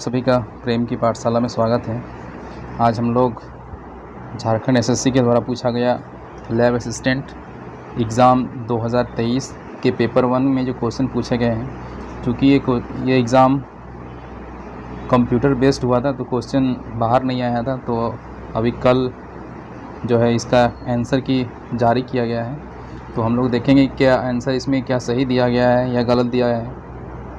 सभी का प्रेम की पाठशाला में स्वागत है। आज हम लोग झारखंड एसएससी के द्वारा पूछा गया लैब असिस्टेंट एग्ज़ाम 2023 के पेपर 1 में जो क्वेश्चन पूछे गए हैं, चूँकि ये एग्ज़ाम कंप्यूटर बेस्ड हुआ था तो क्वेश्चन बाहर नहीं आया था, तो अभी कल जो है इसका आंसर की जारी किया गया है। तो हम लोग देखेंगे क्या आंसर इसमें क्या सही दिया गया है या गलत दिया है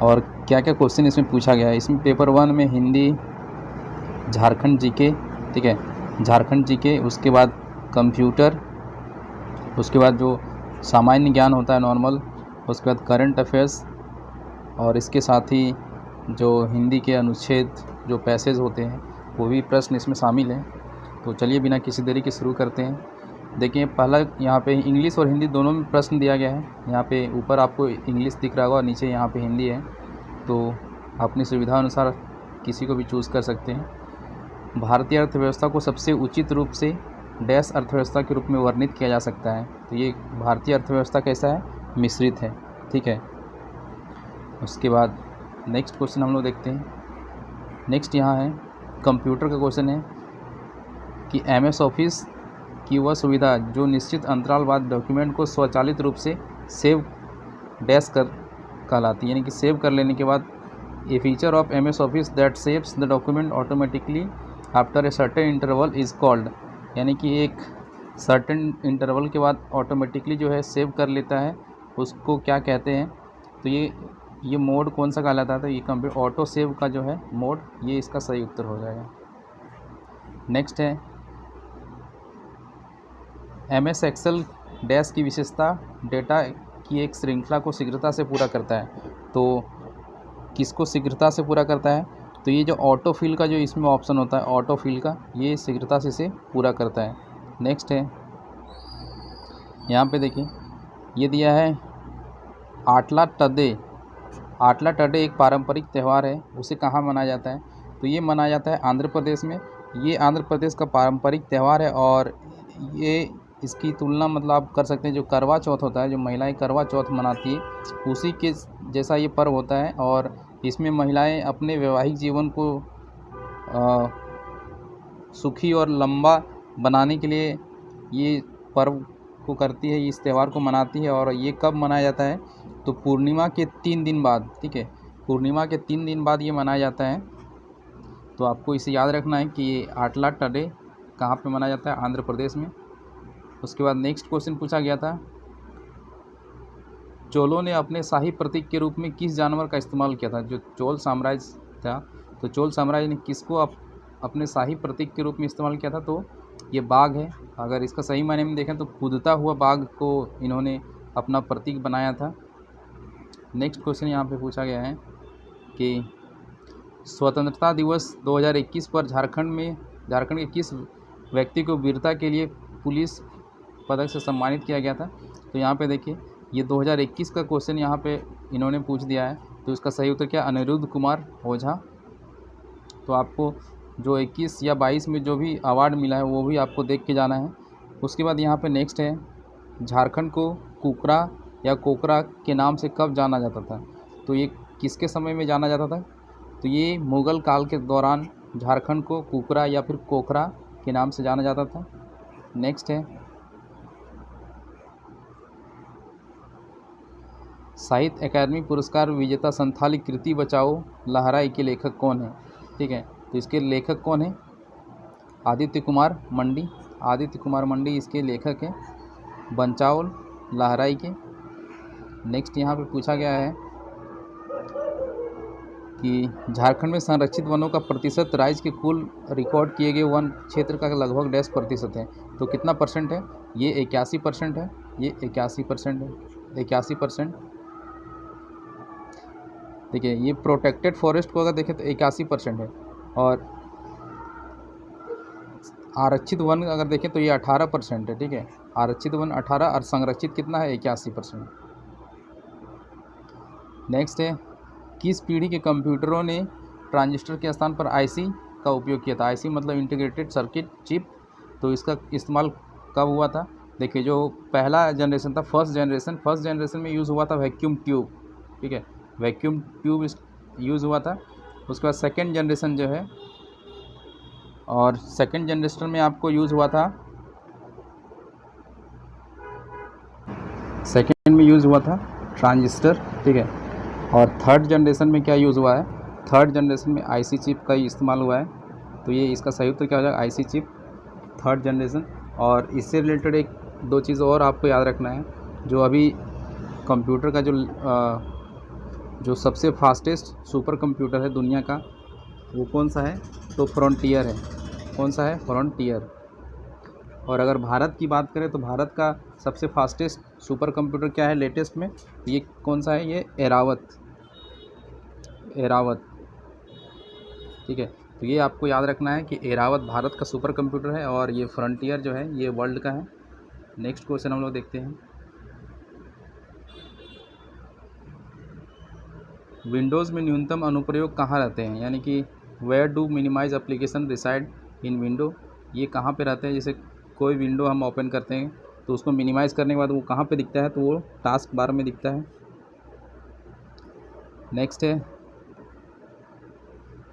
और क्या क्या क्वेश्चन इसमें पूछा गया है। इसमें पेपर 1 में हिंदी, झारखंड जीके, ठीक है, झारखंड जीके, उसके बाद कंप्यूटर, उसके बाद जो सामान्य ज्ञान होता है नॉर्मल, उसके बाद करंट अफेयर्स और इसके साथ ही जो हिंदी के अनुच्छेद जो पैसेज होते हैं वो भी प्रश्न इसमें शामिल हैं। तो चलिए बिना किसी देरी के शुरू करते हैं। देखिए पहला यहाँ पे इंग्लिश और हिंदी दोनों में प्रश्न दिया गया है। यहाँ पे ऊपर आपको इंग्लिश दिख रहा होगा और नीचे यहाँ पे हिंदी है, तो अपनी सुविधा अनुसार किसी को भी चूज़ कर सकते हैं। भारतीय अर्थव्यवस्था को सबसे उचित रूप से डैश अर्थव्यवस्था के रूप में वर्णित किया जा सकता है। तो ये भारतीय अर्थव्यवस्था कैसा है? मिश्रित है, ठीक है। उसके बाद नेक्स्ट क्वेश्चन हम लोग देखते हैं। नेक्स्ट यहाँ है कंप्यूटर का क्वेश्चन है कि एमएस ऑफिस की वह सुविधा जो निश्चित अंतराल बाद डॉक्यूमेंट को स्वचालित रूप से सेव डैश कर कहलाती है, यानी कि सेव कर लेने के बाद a feature of MS office that saves the document automatically after a certain interval is called, यानी कि एक सर्टेन इंटरवल के बाद ऑटोमेटिकली जो है सेव कर लेता है, उसको क्या कहते हैं? तो ये मोड कौन सा कहलाता है? तो ये कंप्यूटर ऑटो सेव का जो है मोड, ये इसका सही उत्तर हो जाएगा। नेक्स्ट है एमएस एक्सेल डैश की विशेषता डेटा की एक श्रृंखला को शीघ्रता से पूरा करता है। तो किसको शीघ्रता से पूरा करता है? तो ये जो ऑटो फिल का जो इसमें ऑप्शन होता है ऑटो फिल का, ये शीघ्रता से इसे पूरा करता है। नेक्स्ट है यहाँ पे देखिए ये दिया है आटला टडे। आटला टडे एक पारंपरिक त्यौहार है, उसे कहाँ मनाया जाता है? तो ये मनाया जाता है आंध्र प्रदेश में। ये आंध्र प्रदेश का पारंपरिक त्यौहार है और ये इसकी तुलना मतलब आप कर सकते हैं जो करवा चौथ होता है, जो महिलाएं करवा चौथ मनाती है, उसी के जैसा ये पर्व होता है। और इसमें महिलाएं अपने वैवाहिक जीवन को सुखी और लंबा बनाने के लिए ये पर्व को करती है, इस त्यौहार को मनाती है। और ये कब मनाया जाता है? तो पूर्णिमा के 3 दिन बाद, ठीक है, पूर्णिमा के 3 दिन बाद ये मनाया जाता है। तो आपको इसे याद रखना है कि ये आटला टडे कहाँ पे मनाया जाता है? आंध्र प्रदेश में। उसके बाद नेक्स्ट क्वेश्चन पूछा गया था चोलों ने अपने शाही प्रतीक के रूप में किस जानवर का इस्तेमाल किया था? जो चोल साम्राज्य था, तो चोल साम्राज्य ने किसको अपने शाही प्रतीक के रूप में इस्तेमाल किया था? तो ये बाघ है। अगर इसका सही मायने में देखें तो कूदता हुआ बाघ को इन्होंने अपना प्रतीक बनाया था। नेक्स्ट क्वेश्चन यहाँ पे पूछा गया है कि स्वतंत्रता दिवस 2021 पर झारखंड के किस व्यक्ति को वीरता के लिए पुलिस पदक से सम्मानित किया गया था? तो यहाँ पे देखिए ये 2021 का क्वेश्चन यहाँ पे इन्होंने पूछ दिया है, तो इसका सही उत्तर क्या? अनिरुद्ध कुमार ओझा। तो आपको जो 21 या 22 में जो भी अवार्ड मिला है वो भी आपको देख के जाना है। उसके बाद यहाँ पे नेक्स्ट है झारखंड को कुकरा या कोकरा के नाम से कब जाना जाता था? तो ये किसके समय में जाना जाता था? तो ये मुग़ल काल के दौरान झारखंड को कुकरा या फिर कोकरा के नाम से जाना जाता था। नेक्स्ट है साहित्य अकादमी पुरस्कार विजेता संथाली कृति बचाओ लहराई के लेखक कौन है? ठीक है, तो इसके लेखक कौन है? आदित्य कुमार मंडी। आदित्य कुमार मंडी इसके लेखक हैं, बचाओ लहराई के। नेक्स्ट यहाँ पे पूछा गया है कि झारखंड में संरक्षित वनों का प्रतिशत राज्य के कुल रिकॉर्ड किए गए वन क्षेत्र का लगभग डैश प्रतिशत है। तो कितना परसेंट है? ये 81% है, ये 81% है, 81%। देखिए ये प्रोटेक्टेड फॉरेस्ट को अगर देखें तो 81% है और आरक्षित वन अगर देखें तो ये 18% है, ठीक है, आरक्षित वन 18 और संरक्षित कितना है? 81%। नेक्स्ट है किस पीढ़ी के कंप्यूटरों ने ट्रांजिस्टर के स्थान पर आईसी का उपयोग किया था? आईसी मतलब इंटीग्रेटेड सर्किट चिप। तो इसका इस्तेमाल कब हुआ था? देखिए जो पहला जनरेशन था, फर्स्ट जनरेशन में यूज़ हुआ था वैक्यूम ट्यूब, ठीक है, वैक्यूम ट्यूब यूज़ हुआ था। उसके बाद सेकेंड जनरेशन जो है, और सेकेंड जनरेशन में आपको यूज़ हुआ था, सेकेंड में यूज़ हुआ था ट्रांजिस्टर, ठीक है। और थर्ड जनरेशन में क्या यूज़ हुआ है, थर्ड जनरेशन में आईसी चिप का ही इस्तेमाल हुआ है। तो ये इसका सही उत्तर क्या हो जाएगा, आईसी चिप, थर्ड जनरेशन। और इससे रिलेटेड एक दो चीज़ और आपको याद रखना है, जो अभी कंप्यूटर का जो सबसे फास्टेस्ट सुपर कंप्यूटर है दुनिया का, वो कौन सा है, तो फ्रंटियर है। कौन सा है, फ्रंटियर। और अगर भारत की बात करें तो भारत का सबसे फास्टेस्ट सुपर कंप्यूटर क्या है लेटेस्ट में, ये कौन सा है, ये एरावत, एरावत, ठीक है। तो ये आपको याद रखना है कि एरावत भारत का सुपर कंप्यूटर है और ये फ्रंटियर जो है ये वर्ल्ड का है। नेक्स्ट क्वेश्चन हम लोग देखते हैं। विंडोज़ में न्यूनतम अनुप्रयोग कहाँ रहते हैं, यानी कि where do minimize application reside in window, ये कहाँ पे रहते हैं। जैसे कोई विंडो हम ओपन करते हैं तो उसको मिनिमाइज़ करने के बाद वो कहाँ पे दिखता है, तो वो टास्क बार में दिखता है। नेक्स्ट है,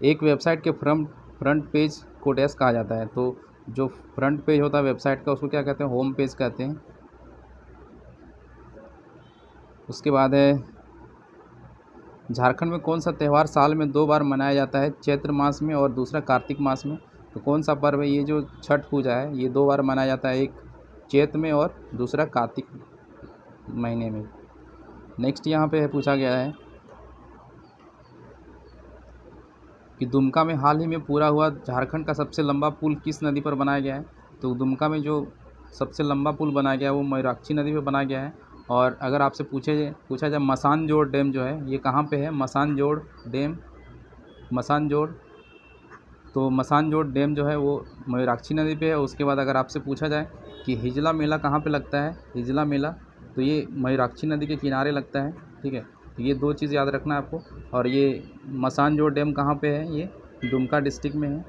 एक वेबसाइट के फ्रंट पेज को डैश कहा जाता है। तो जो फ्रंट पेज होता है वेबसाइट का उसको क्या कहते हैं, होम पेज कहते हैं। उसके बाद है, झारखंड में कौन सा त्यौहार साल में 2 बार मनाया जाता है, चैत्र मास में और दूसरा कार्तिक मास में। तो कौन सा पर्व है, ये जो छठ पूजा है ये 2 बार मनाया जाता है, एक चैत्र में और दूसरा कार्तिक महीने में। नेक्स्ट यहाँ पे पूछा गया है कि दुमका में हाल ही में पूरा हुआ झारखंड का सबसे लंबा पुल किस नदी पर बनाया गया है। तो दुमका में जो सबसे लंबा पुल बनाया गया है वो मयूराक्षी नदी पर बनाया गया है। और अगर आपसे पूछा जाए मसानजोड़ डैम जो है ये कहाँ पे है, मसानजोड़ डैम, मसानजोड़, तो मसानजोड़ डैम जो है वो मयूराक्षी नदी पे है। उसके बाद अगर आपसे पूछा जाए कि हिजला मेला कहाँ पे लगता है, हिजला मेला, तो ये मयूराक्षी नदी के किनारे लगता है, ठीक है। तो ये दो चीज़ याद रखना है आपको। और ये मसानजोड़ डैम कहाँ पे है, ये दुमका डिस्ट्रिक्ट में है।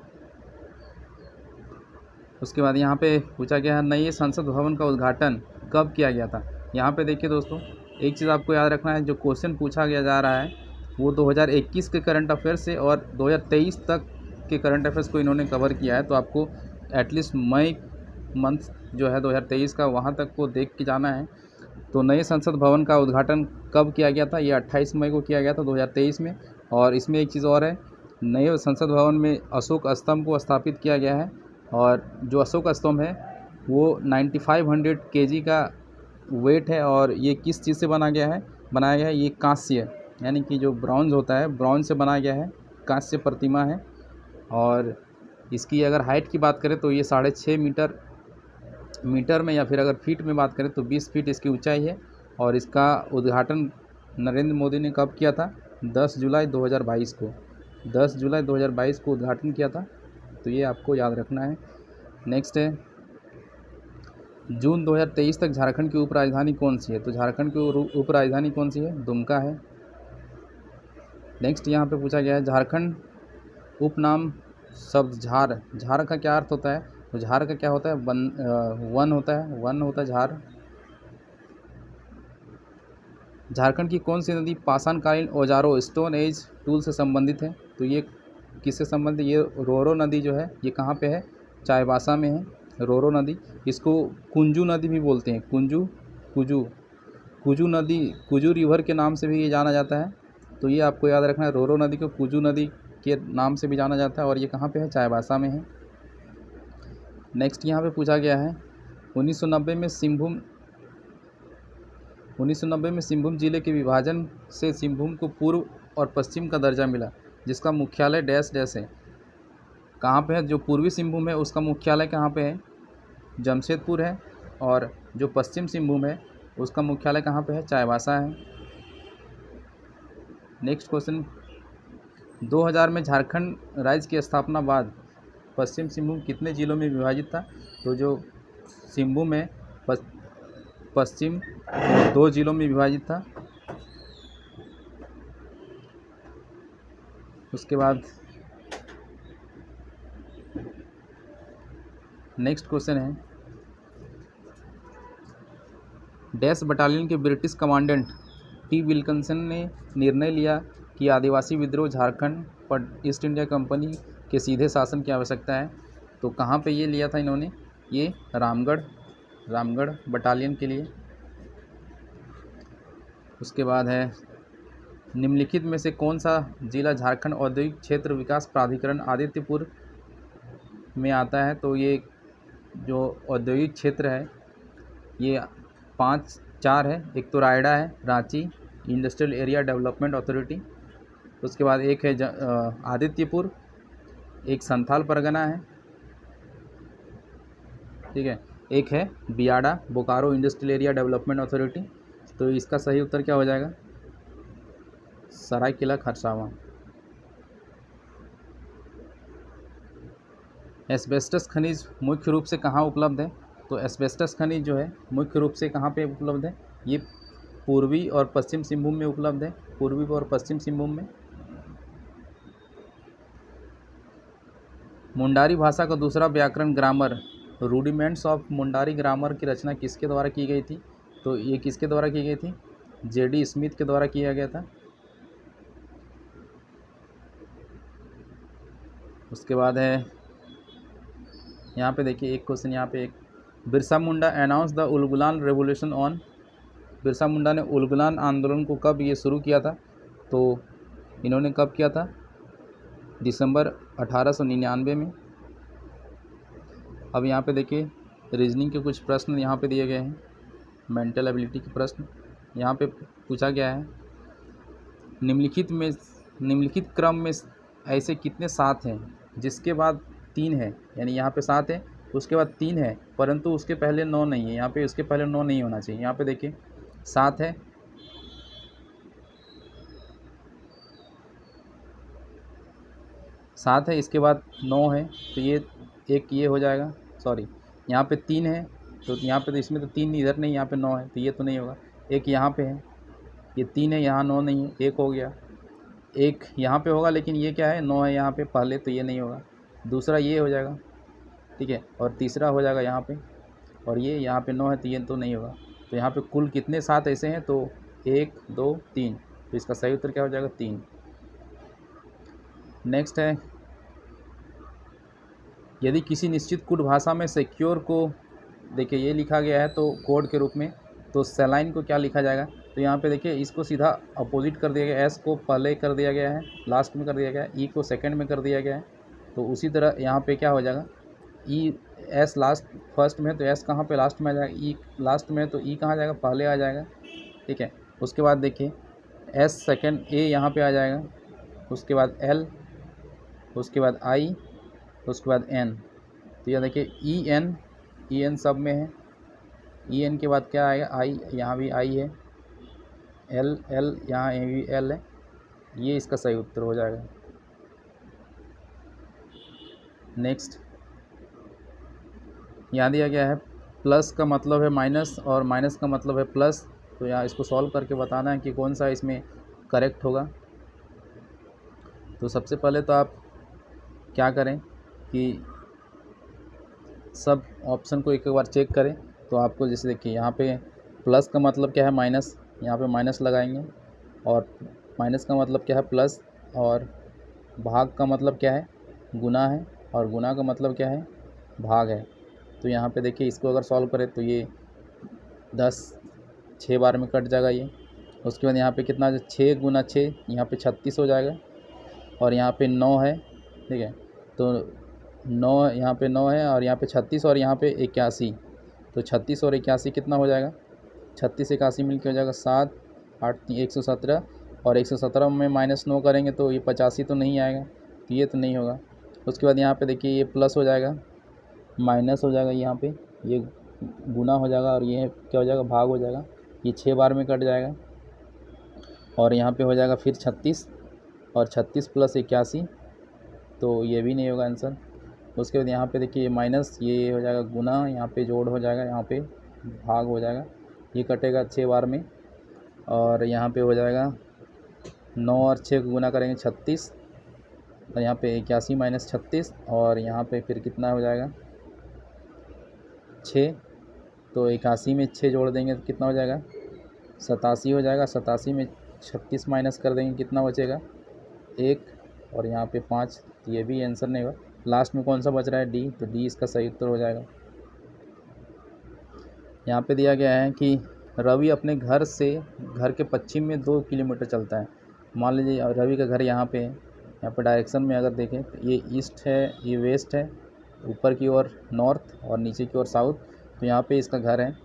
उसके बाद यहाँ पे पूछा गया है नए संसद भवन का उद्घाटन कब किया गया था। यहाँ पे देखिए दोस्तों, एक चीज़ आपको याद रखना है, जो क्वेश्चन पूछा गया जा रहा है वो 2021 के करंट अफेयर्स से और 2023 तक के करंट अफेयर्स को इन्होंने कवर किया है। तो आपको एटलीस्ट मई मंथ जो है 2023 का वहाँ तक को देख के जाना है। तो नए संसद भवन का उद्घाटन कब किया गया था, ये 28 मई को किया गया था 2023 में। और इसमें एक चीज़ और है, नए संसद भवन में अशोक स्तंभ को स्थापित किया गया है। और जो अशोक स्तंभ है वो 9500 kg का वेट है। और ये किस चीज़ से बनाया गया है, ये कांस्य, यानी कि जो ब्रॉन्ज होता है, ब्रॉन्ज से बनाया गया है, कांस्य प्रतिमा है। और इसकी अगर हाइट की बात करें तो ये 6.5 मीटर में, या फिर अगर फीट में बात करें तो 20 फीट इसकी ऊंचाई है। और इसका उद्घाटन नरेंद्र मोदी ने कब किया था, 10 जुलाई 2022 को, 10 जुलाई 2022 को उद्घाटन किया था। तो ये आपको याद रखना है। नेक्स्ट है, जून 2023 तक झारखंड की उपराजधानी कौन सी है। तो झारखंड की उपराजधानी कौन सी है, दुमका है। नेक्स्ट यहाँ पे पूछा गया है झारखंड उपनाम शब्द झार, झार का क्या अर्थ होता है। तो झार का क्या होता है, वन होता है, वन होता है झार। झारखंड की कौन सी नदी पाषाणकालीन औजारों स्टोन एज टूल से संबंधित है। तो ये किससे संबंधित, ये रोरो नदी जो है ये कहाँ पे है, चाईबासा में है रोरो नदी। इसको कुंजू नदी भी बोलते हैं, कुजू नदी, कुजू रिवर के नाम से भी ये जाना जाता है। तो ये आपको याद रखना है, रोरो नदी को कुजू नदी के नाम से भी जाना जाता है। और ये कहाँ पे है, चाईबासा में है। नेक्स्ट यहाँ पे पूछा गया है 1990 में सिंहभूम जिले के विभाजन से सिंहभूम को पूर्व और पश्चिम का दर्जा मिला, जिसका मुख्यालय डैश डैश है। कहाँ पे है, जो पूर्वी सिंहभूम है उसका मुख्यालय कहाँ पे है, जमशेदपुर है। और जो पश्चिम सिंहभूम है उसका मुख्यालय कहाँ पे है, चाईबासा है। नेक्स्ट क्वेश्चन, 2000 में झारखंड राज्य की स्थापना बाद पश्चिम सिंहभूम कितने जिलों में विभाजित था। तो जो सिंहभूम है पश्चिम 2 जिलों में विभाजित था। उसके बाद नेक्स्ट क्वेश्चन है, डैश बटालियन के ब्रिटिश कमांडेंट टी विल्किंसन ने निर्णय लिया कि कि आदिवासी विद्रोह झारखंड पर ईस्ट इंडिया कंपनी के सीधे शासन की आवश्यकता है। तो कहाँ पे ये लिया था इन्होंने, ये रामगढ़ बटालियन के लिए। उसके बाद है निम्नलिखित में से कौन सा जिला झारखंड औद्योगिक क्षेत्र विकास प्राधिकरण आदित्यपुर में आता है। तो ये जो औद्योगिक क्षेत्र है ये 4 है। एक तो रायडा है, Ranchi industrial area development authority. उसके बाद एक है आदित्यपुर, एक संथाल परगना है, ठीक है। एक है BIADA Bokaro industrial area development authority. तो इसका सही उत्तर क्या हो जाएगा, सरायकेला खरसावां। एस्बेस्टस खनिज मुख्य रूप से कहाँ उपलब्ध है। तो एस्बेस्टस खनिज जो है मुख्य रूप से कहाँ पे उपलब्ध है, ये पूर्वी और पश्चिम सिंहभूम में उपलब्ध है, पूर्वी और पश्चिम सिंहभूम में। मुंडारी भाषा का दूसरा व्याकरण grammar rudiments of Mundari grammar की रचना किसके द्वारा की गई थी। तो ये किसके द्वारा की गई थी, जेडी स्मिथ के द्वारा किया गया था। उसके बाद है यहाँ पे देखिए एक क्वेश्चन, यहाँ पे एक Birsa Munda announce the Ulgulan revolution on. Birsa Munda ने उलगुलान आंदोलन को कब ये शुरू किया था। तो इन्होंने कब किया था, दिसंबर 1899 में। अब यहाँ पे देखिए रीजनिंग के कुछ प्रश्न यहाँ पे दिए गए हैं, मेंटल एबिलिटी के प्रश्न यहाँ पे पूछा गया है। निम्नलिखित क्रम में ऐसे कितने 7 हैं जिसके बाद 3 है, यानी यहाँ पे 7 है उसके बाद 3 है परंतु उसके पहले 9 नहीं है। यहाँ पे उसके पहले 9 नहीं होना चाहिए। यहाँ पे देखिए 7 है, 7 है, इसके बाद 9 है, तो ये एक ये हो जाएगा, सॉरी यहाँ पे 3 है, तो यहाँ पे तो इसमें तो 3 इधर नहीं, यहाँ पे 9 है, तो ये तो नहीं होगा। एक यहाँ पे है, ये 3 है, यहाँ 9 नहीं है, एक हो गया। एक यहाँ पे होगा लेकिन ये क्या है, 9 है यहाँ पे पहले, तो ये नहीं होगा। दूसरा ये हो जाएगा, ठीक है, और तीसरा हो जाएगा यहाँ पे, और ये यहाँ पे 9 है, तो ये तो नहीं होगा। तो यहाँ पे कुल कितने 7 ऐसे हैं, तो 1 2 3, तो इसका सही उत्तर क्या हो जाएगा, 3। नेक्स्ट है, यदि किसी निश्चित कोड भाषा में सिक्योर को देखिए ये लिखा गया है तो कोड के रूप में, तो सलाइन को क्या लिखा जाएगा। तो यहाँ पे देखिए इसको सीधा अपोजिट कर दिया गया, एस को पहले कर दिया गया है, लास्ट में कर दिया गया है, ई को सेकंड में कर दिया गया है। तो उसी तरह यहाँ पे क्या हो जाएगा, ई एस लास्ट फर्स्ट में है तो एस कहाँ पे लास्ट में आ जाएगा, ई लास्ट में है तो ई कहाँ जाएगा, पहले आ जाएगा, ठीक है। उसके बाद देखिए एस सेकंड, ए यहाँ पे आ जाएगा, उसके बाद एल, उसके बाद आई, उसके बाद एन। तो यह देखिए ई एन सब में है, ई एन के बाद क्या आएगा, आई, यहाँ भी आई है, एल यहाँ भी एल है, ये इसका सही उत्तर हो जाएगा। नेक्स्ट यहाँ दिया गया है प्लस का मतलब है माइनस और माइनस का मतलब है प्लस। तो यहाँ इसको सॉल्व करके बताना है कि कौन सा इसमें करेक्ट होगा। तो सबसे पहले तो आप क्या करें कि सब ऑप्शन को एक बार चेक करें। तो आपको जैसे देखिए यहाँ पे प्लस का मतलब क्या है, माइनस, यहाँ पे माइनस लगाएंगे, और माइनस का मतलब क्या है, प्लस, और भाग का मतलब क्या है, गुना है, और गुना का मतलब क्या है, भाग है। तो यहाँ पे देखिए इसको अगर सॉल्व करें तो ये 6 बार में कट जाएगा ये। उसके बाद यहाँ पे कितना, 6 गुना 6, यहाँ पे 36 हो जाएगा, और यहाँ पे 9 है, ठीक है। तो 9 यहाँ पे 9 है, और यहाँ पे 36, और यहाँ पे 81। तो 36 और 81 कितना हो जाएगा, 36 81 मिलकर हो जाएगा 7 8 117, और 117 में -9 करेंगे तो ये 85 तो नहीं आएगा, तो ये तो नहीं होगा। उसके बाद यहाँ पे देखिए ये प्लस हो जाएगा, माइनस हो जाएगा, यहाँ पे ये गुना हो जाएगा, और ये क्या हो जाएगा, भाग हो जाएगा। ये 6 बार में कट जाएगा, और यहाँ पे हो जाएगा फिर 36, और 36 + 81, तो ये भी नहीं होगा आंसर। उसके बाद यहाँ पे देखिए माइनस, ये हो जाएगा गुना, यहाँ पे जोड़ हो जाएगा, यहाँ पे भाग हो जाएगा, ये कटेगा 6 बार में, और यहाँ पे हो जाएगा 9 और 6 को गुना करेंगे 36, और यहाँ पे 81 - 36, और यहाँ पे फिर कितना हो जाएगा 6। तो 81 में 6 जोड़ देंगे तो कितना हो जाएगा, 87 हो जाएगा। 87 में 36 माइनस कर देंगे कितना बचेगा 1 और यहाँ पे 5, तो ये भी आंसर नहीं होगा। लास्ट में कौन सा बच रहा है डी, तो डी इसका सही उत्तर हो जाएगा। यहाँ पे दिया गया है कि रवि अपने घर से घर के पश्चिम में 2 किलोमीटर चलता है। मान लीजिए रवि का घर यहाँ पे है, यहाँ पे डायरेक्शन में अगर देखें तो ये ईस्ट है, ये वेस्ट है, ऊपर की ओर नॉर्थ और नीचे की ओर साउथ, तो यहाँ पे इसका घर है।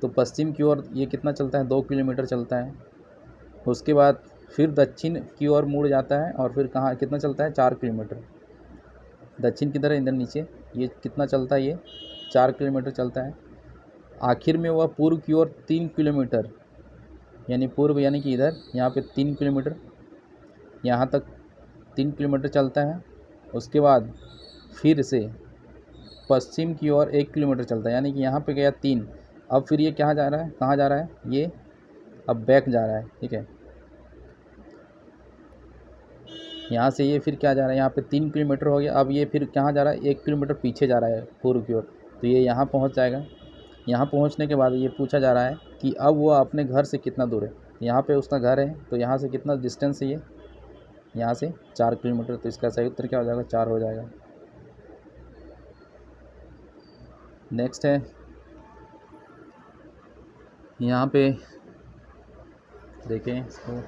तो पश्चिम की ओर ये कितना चलता है 2 किलोमीटर चलता है। उसके बाद फिर दक्षिण की ओर मुड़ जाता है और फिर कहाँ कितना चलता है 4 किलोमीटर। दक्षिण की तरह इधर नीचे ये कितना चलता है, ये 4 किलोमीटर चलता है। आखिर में वह पूर्व की ओर 3 किलोमीटर, यानी पूर्व यानी कि इधर यहाँ पे 3 किलोमीटर, यहाँ तक 3 किलोमीटर चलता है। उसके बाद फिर से पश्चिम की ओर 1 किलोमीटर चलता है, यानी कि यहाँ पे गया 3। अब फिर ये कहाँ जा रहा है, कहाँ जा रहा है, ये अब बैक जा रहा है, ठीक है। यहाँ से ये फिर क्या जा रहा है, यहाँ पे 3 किलोमीटर हो गया। अब ये फिर कहाँ जा रहा है, 1 किलोमीटर पीछे जा रहा है पूर्व की ओर, तो ये यहाँ पहुँच जाएगा। यहाँ पहुँचने के बाद ये पूछा जा रहा है कि अब वो अपने घर से कितना दूर है। यहाँ पे उसका घर है, तो यहाँ से कितना डिस्टेंस है, ये यहाँ से 4 किलोमीटर, तो इसका सही उत्तर क्या हो जाएगा, 4 हो जाएगा। नेक्स्ट है यहाँ पे देखें इसको,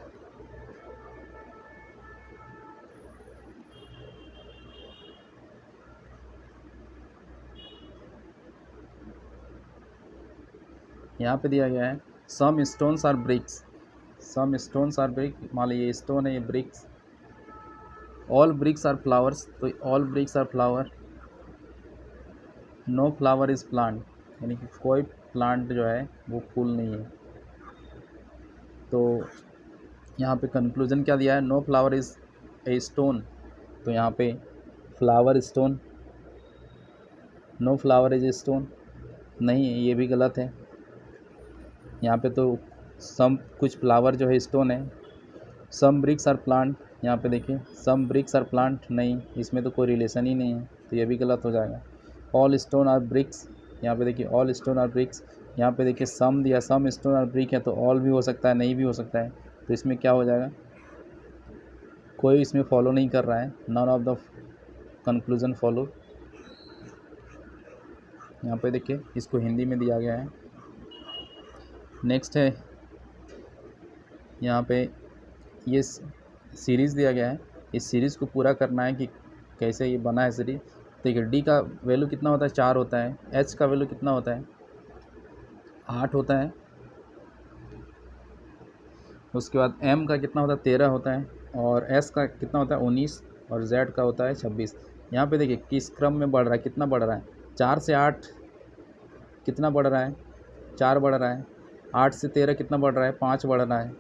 यहाँ पे दिया गया है some stones are bricks, some stones are brick, मान लीजिए ये स्टोन है, ये bricks. All bricks are flowers, तो all bricks are flower. No flower is plant, यानी कि कोई प्लांट जो है वो फूल नहीं है। तो यहाँ पे कंक्लूजन क्या दिया है, no flower is a stone, तो यहाँ पे flower stone, no flower is a stone नहीं है, ये भी गलत है। यहाँ पे तो सम कुछ फ्लावर जो है स्टोन है। सम ब्रिक्स आर प्लांट, यहाँ पे देखिए सम ब्रिक्स आर प्लांट, नहीं, इसमें तो कोई रिलेशन ही नहीं है, तो ये भी गलत हो जाएगा। ऑल स्टोन आर ब्रिक्स, यहाँ पे देखिए ऑल स्टोन आर ब्रिक्स, यहाँ पे देखिए सम दिया, सम स्टोन आर ब्रिक है, तो ऑल भी हो सकता है, नहीं भी हो सकता है, तो इसमें क्या हो जाएगा, कोई इसमें फॉलो नहीं कर रहा है, none of the conclusion follow. यहाँ पे देखिए इसको हिंदी में दिया गया है। नेक्स्ट है यहाँ पे ये सीरीज़ दिया गया है, इस सीरीज़ को पूरा करना है कि कैसे ये बना है सीरीज। देखिए डी का वैल्यू कितना होता है, 4 होता है। एच का वैल्यू कितना होता है, 8 होता है। उसके बाद एम का कितना होता है, 13 होता है। और एस का कितना होता है, 19। और जेड का होता है 26। यहाँ पे देखिए किस क्रम में बढ़ रहा है, कितना बढ़ रहा है, 4 से 8 कितना बढ़ रहा है, 4 बढ़ रहा है। 8 से 13 कितना बढ़ रहा है, 5 बढ़ रहा है।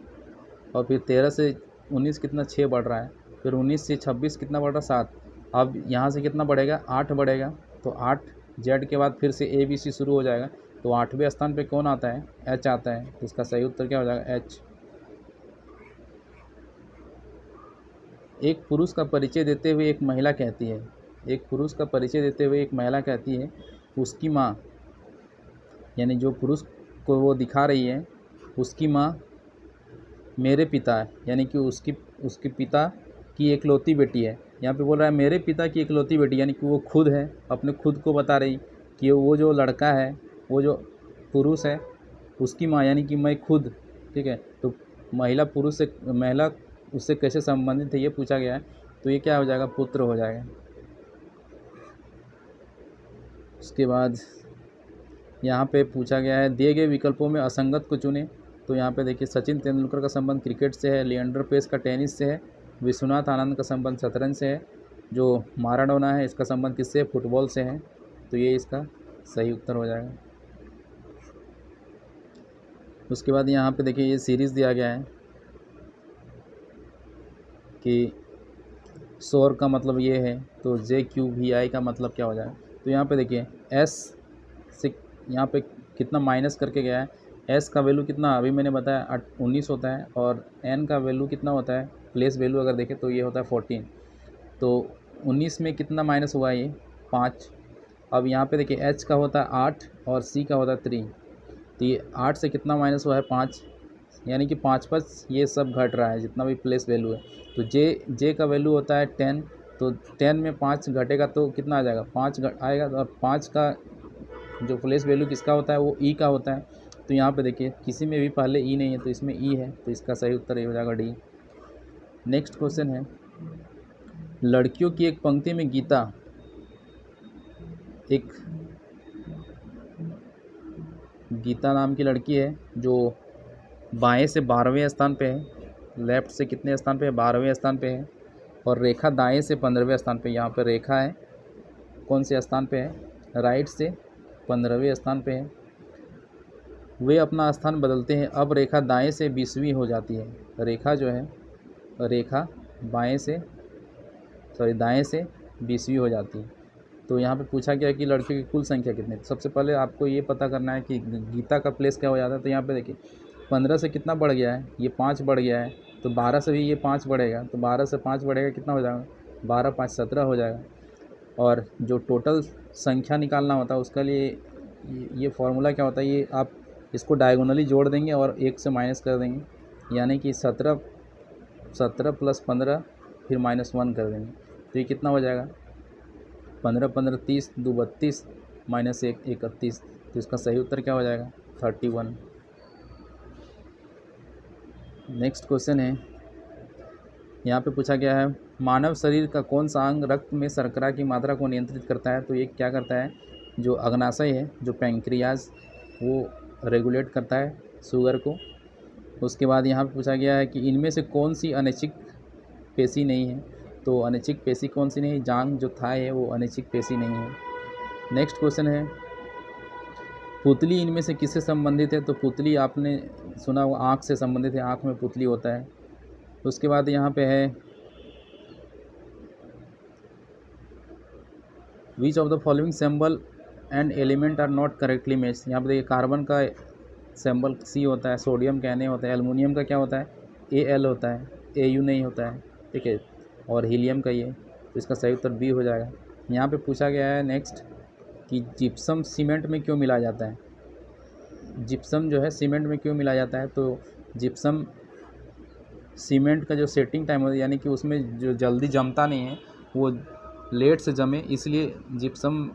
और फिर 13 से 19 कितना, 6 बढ़ रहा है। फिर 19 से 26 कितना बढ़ रहा है, 7। अब यहाँ से कितना बढ़ेगा, 8 बढ़ेगा। तो 8 जेड के बाद फिर से ए बी सी शुरू हो जाएगा, तो 8वें स्थान पे कौन आता है, एच आता है, तो इसका सही उत्तर क्या हो जाएगा, एच। एक पुरुष का परिचय देते हुए एक महिला कहती है, एक पुरुष का परिचय देते हुए एक महिला कहती है उसकी माँ, यानी जो पुरुष को वो दिखा रही है उसकी माँ मेरे पिता है, यानी कि उसके पिता की एकलौती बेटी है। यहाँ पे बोल रहा है मेरे पिता की एकलौती बेटी, यानी कि वो खुद है, अपने खुद को बता रही कि वो जो लड़का है, वो जो पुरुष है उसकी माँ, यानी कि मैं खुद, ठीक है। तो महिला उससे कैसे संबंधित है ये पूछा गया है, तो ये क्या हो जाएगा, पुत्र हो जाएगा। उसके बाद यहाँ पे पूछा गया है दिए गए विकल्पों में असंगत को चुनें। तो यहाँ पे देखिए सचिन तेंदुलकर का संबंध क्रिकेट से है, लिएंडर पेस का टेनिस से है, विश्वनाथ आनंद का संबंध शतरंज से है, जो माराडोना है इसका संबंध किससे, फुटबॉल से है, तो ये इसका सही उत्तर हो जाएगा। उसके बाद यहाँ पे देखिए ये सीरीज़ दिया गया है कि शोर का मतलब ये है, तो JQVI का मतलब क्या हो जाएगा। तो यहाँ पे देखिए एस से यहाँ पे कितना माइनस करके गया है, एस का वैल्यू कितना अभी मैंने बताया 19 होता है, और एन का वैल्यू कितना होता है, प्लेस वैल्यू अगर देखें तो ये होता है 14। तो 19 में कितना माइनस हुआ, ये 5। अब यहाँ पे देखिए एच का होता है 8 और सी का होता है 3, तो ये 8 से कितना माइनस हुआ है, 5। यानी कि 5 ये सब घट रहा है जितना भी प्लेस वैल्यू है। तो जे का वैल्यू होता है 10, तो 10 में 5 घटेगा तो कितना आ जाएगा, 5 आएगा। और 5 का जो प्लेस वैल्यू किसका होता है, वो ई का होता है। तो यहाँ पे देखिए किसी में भी पहले ई नहीं है तो इसमें ई है, तो इसका सही उत्तर ये हो जाएगा डी। नेक्स्ट क्वेश्चन है, लड़कियों की एक पंक्ति में गीता नाम की लड़की है जो बाएं से 12वें स्थान पे है, लेफ्ट से कितने स्थान पे है, 12वें स्थान पे है। और रेखा दाएं से 15वें स्थान पे, यहाँ पे रेखा है कौन से स्थान पे है, राइट से 15वें स्थान पे है। वे अपना स्थान बदलते हैं, अब रेखा दाएं से 20वीं हो जाती है। रेखा जो है, रेखा दाएं से 20वीं हो जाती है। तो यहाँ पे पूछा गया कि लड़कियों की कुल संख्या कितनी। तो सबसे पहले आपको ये पता करना है कि गीता का प्लेस क्या हो जाता है। तो यहाँ पे देखिए 15 से कितना बढ़ गया है, ये 5 बढ़ गया है, तो 12 से भी ये 5 बढ़ेगा, तो 12 से 5 बढ़ेगा कितना हो जाएगा, 12 5 17 हो जाएगा। और जो टोटल संख्या निकालना होता है उसके लिए ये फॉर्मूला क्या होता है, ये आप इसको डायगोनली जोड़ देंगे और 1 से माइनस कर देंगे, यानी कि 17 + 15 फिर -1 कर देंगे। तो ये कितना हो जाएगा, 15 15 30, 2 32 -1 31। तो इसका सही उत्तर क्या हो जाएगा, 31। नेक्स्ट क्वेश्चन है, यहाँ पे पूछा गया है, मानव शरीर का कौन सा अंग रक्त में शर्करा की मात्रा को नियंत्रित करता है। तो ये क्या करता है, जो अग्नाशय है, जो पैंक्रियाज, वो रेगुलेट करता है शुगर को। उसके बाद यहाँ पे पूछा गया है कि इनमें से कौन सी अनैच्छिक पेशी नहीं है। तो अनैच्छिक पेशी कौन सी नहीं, जांघ जो थाई है वो अनैच्छिक पेशी नहीं है। नेक्स्ट क्वेश्चन है, पुतली इनमें से किससे संबंधित है। तो पुतली आपने सुना वो आँख से संबंधित है, आँख में पुतली होता है। उसके बाद यहाँ पे है, which of the following symbol and element are not correctly matched. यहाँ पे देखिए कार्बन का सिंबल सी होता है, सोडियम का Na होता है, एल्युमिनियम का क्या होता है, Al होता है, Au नहीं होता है, ठीक है, और हीलियम का ये। तो इसका सही उत्तर बी हो जाएगा। यहाँ पे पूछा गया है नेक्स्ट कि जिप्सम सीमेंट में क्यों मिलाया जाता है। जिप्सम जो है सीमेंट में क्यों मिलाया जाता है। तो जिप्सम सीमेंट का जो सेटिंग टाइम होता है, यानी कि उसमें जो जल्दी जमता नहीं है, वो लेट से जमे, इसलिए जिप्सम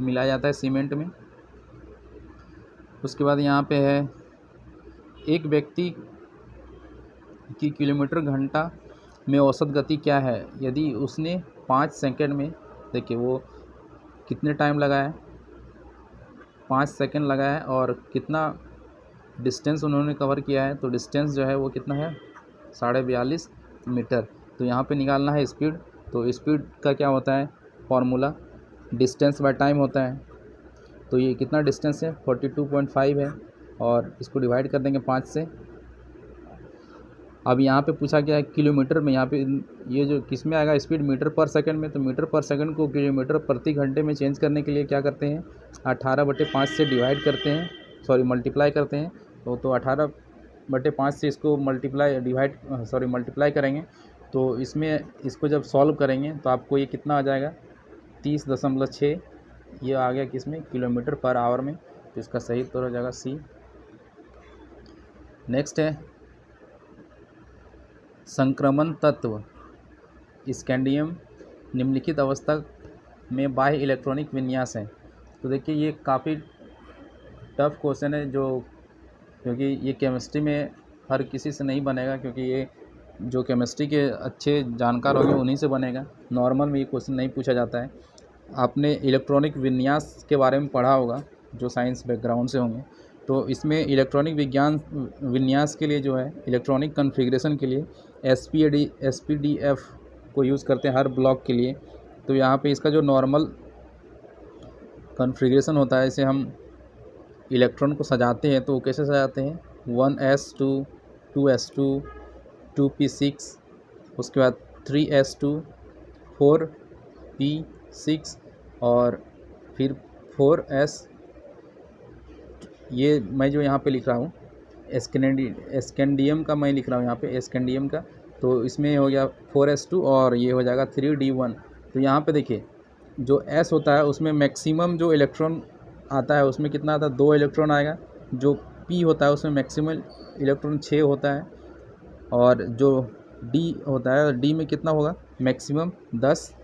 मिलाया जाता है सीमेंट में। उसके बाद यहाँ पे है, एक व्यक्ति की किलोमीटर घंटा में औसत गति क्या है। यदि उसने 5 सेकंड में, देखिए वो कितने टाइम लगा है, 5 सेकंड लगा है, और कितना डिस्टेंस उन्होंने कवर किया है। तो डिस्टेंस जो है वो कितना है, 42.5 मीटर। तो यहाँ पे निकालना है स्पीड। तो स्पीड का क्या होता है फॉर्मूला, डिस्टेंस बाय टाइम होता है। तो ये कितना डिस्टेंस है, 42.5 है, और इसको डिवाइड कर देंगे 5 से। अब यहाँ पे पूछा गया है किलोमीटर में, यहाँ पे ये जो किस में आएगा स्पीड, मीटर पर सेकंड में। तो मीटर पर सेकंड को किलोमीटर प्रति घंटे में चेंज करने के लिए क्या करते हैं, 18/5 से डिवाइड करते हैं, मल्टीप्लाई करते हैं। तो 18/5 से इसको मल्टीप्लाई करेंगे। तो इसमें इसको जब सॉल्व करेंगे तो आपको ये कितना आ जाएगा, 30.6 ये आ गया किसमें, किलोमीटर पर आवर में। तो इसका सही उत्तर हो जाएगा सी। नेक्स्ट है, संक्रमण तत्व स्कैंडियम निम्नलिखित अवस्था में बाह्य इलेक्ट्रॉनिक विन्यास है। तो देखिए ये काफ़ी टफ क्वेश्चन है, क्योंकि ये केमिस्ट्री में हर किसी से नहीं बनेगा, क्योंकि ये जो केमिस्ट्री के अच्छे जानकार होंगे उन्हीं से बनेगा। नॉर्मल में ये क्वेश्चन नहीं पूछा जाता है। आपने इलेक्ट्रॉनिक विन्यास के बारे में पढ़ा होगा जो साइंस बैकग्राउंड से होंगे। तो इसमें इलेक्ट्रॉनिक विन्यास के लिए जो है, इलेक्ट्रॉनिक कॉन्फ़िगरेशन के लिए SPDF को यूज़ करते हैं हर ब्लॉक के लिए। तो यहाँ पे इसका जो नॉर्मल कॉन्फ़िगरेशन होता है, इसे हम इलेक्ट्रॉन को सजाते हैं। तो वो कैसे सजाते हैं, 1s2 2s2 2p6, उसके बाद 3s2 4p6 और फिर 4s। ये मैं जो यहाँ पे लिख रहा हूँ स्कैंडियम का मैं लिख रहा हूँ यहाँ पे स्कैंडियम का। तो इसमें हो गया 4s2 और ये हो जाएगा 3d1। तो यहाँ पे देखिए जो s होता है उसमें मैक्सिमम जो इलेक्ट्रॉन आता है उसमें कितना आता है, 2 इलेक्ट्रॉन आएगा। जो P होता है उसमें मैक्सिमम इलेक्ट्रॉन 6 होता है, और जो D होता है D में कितना होगा, मैक्सिमम 10,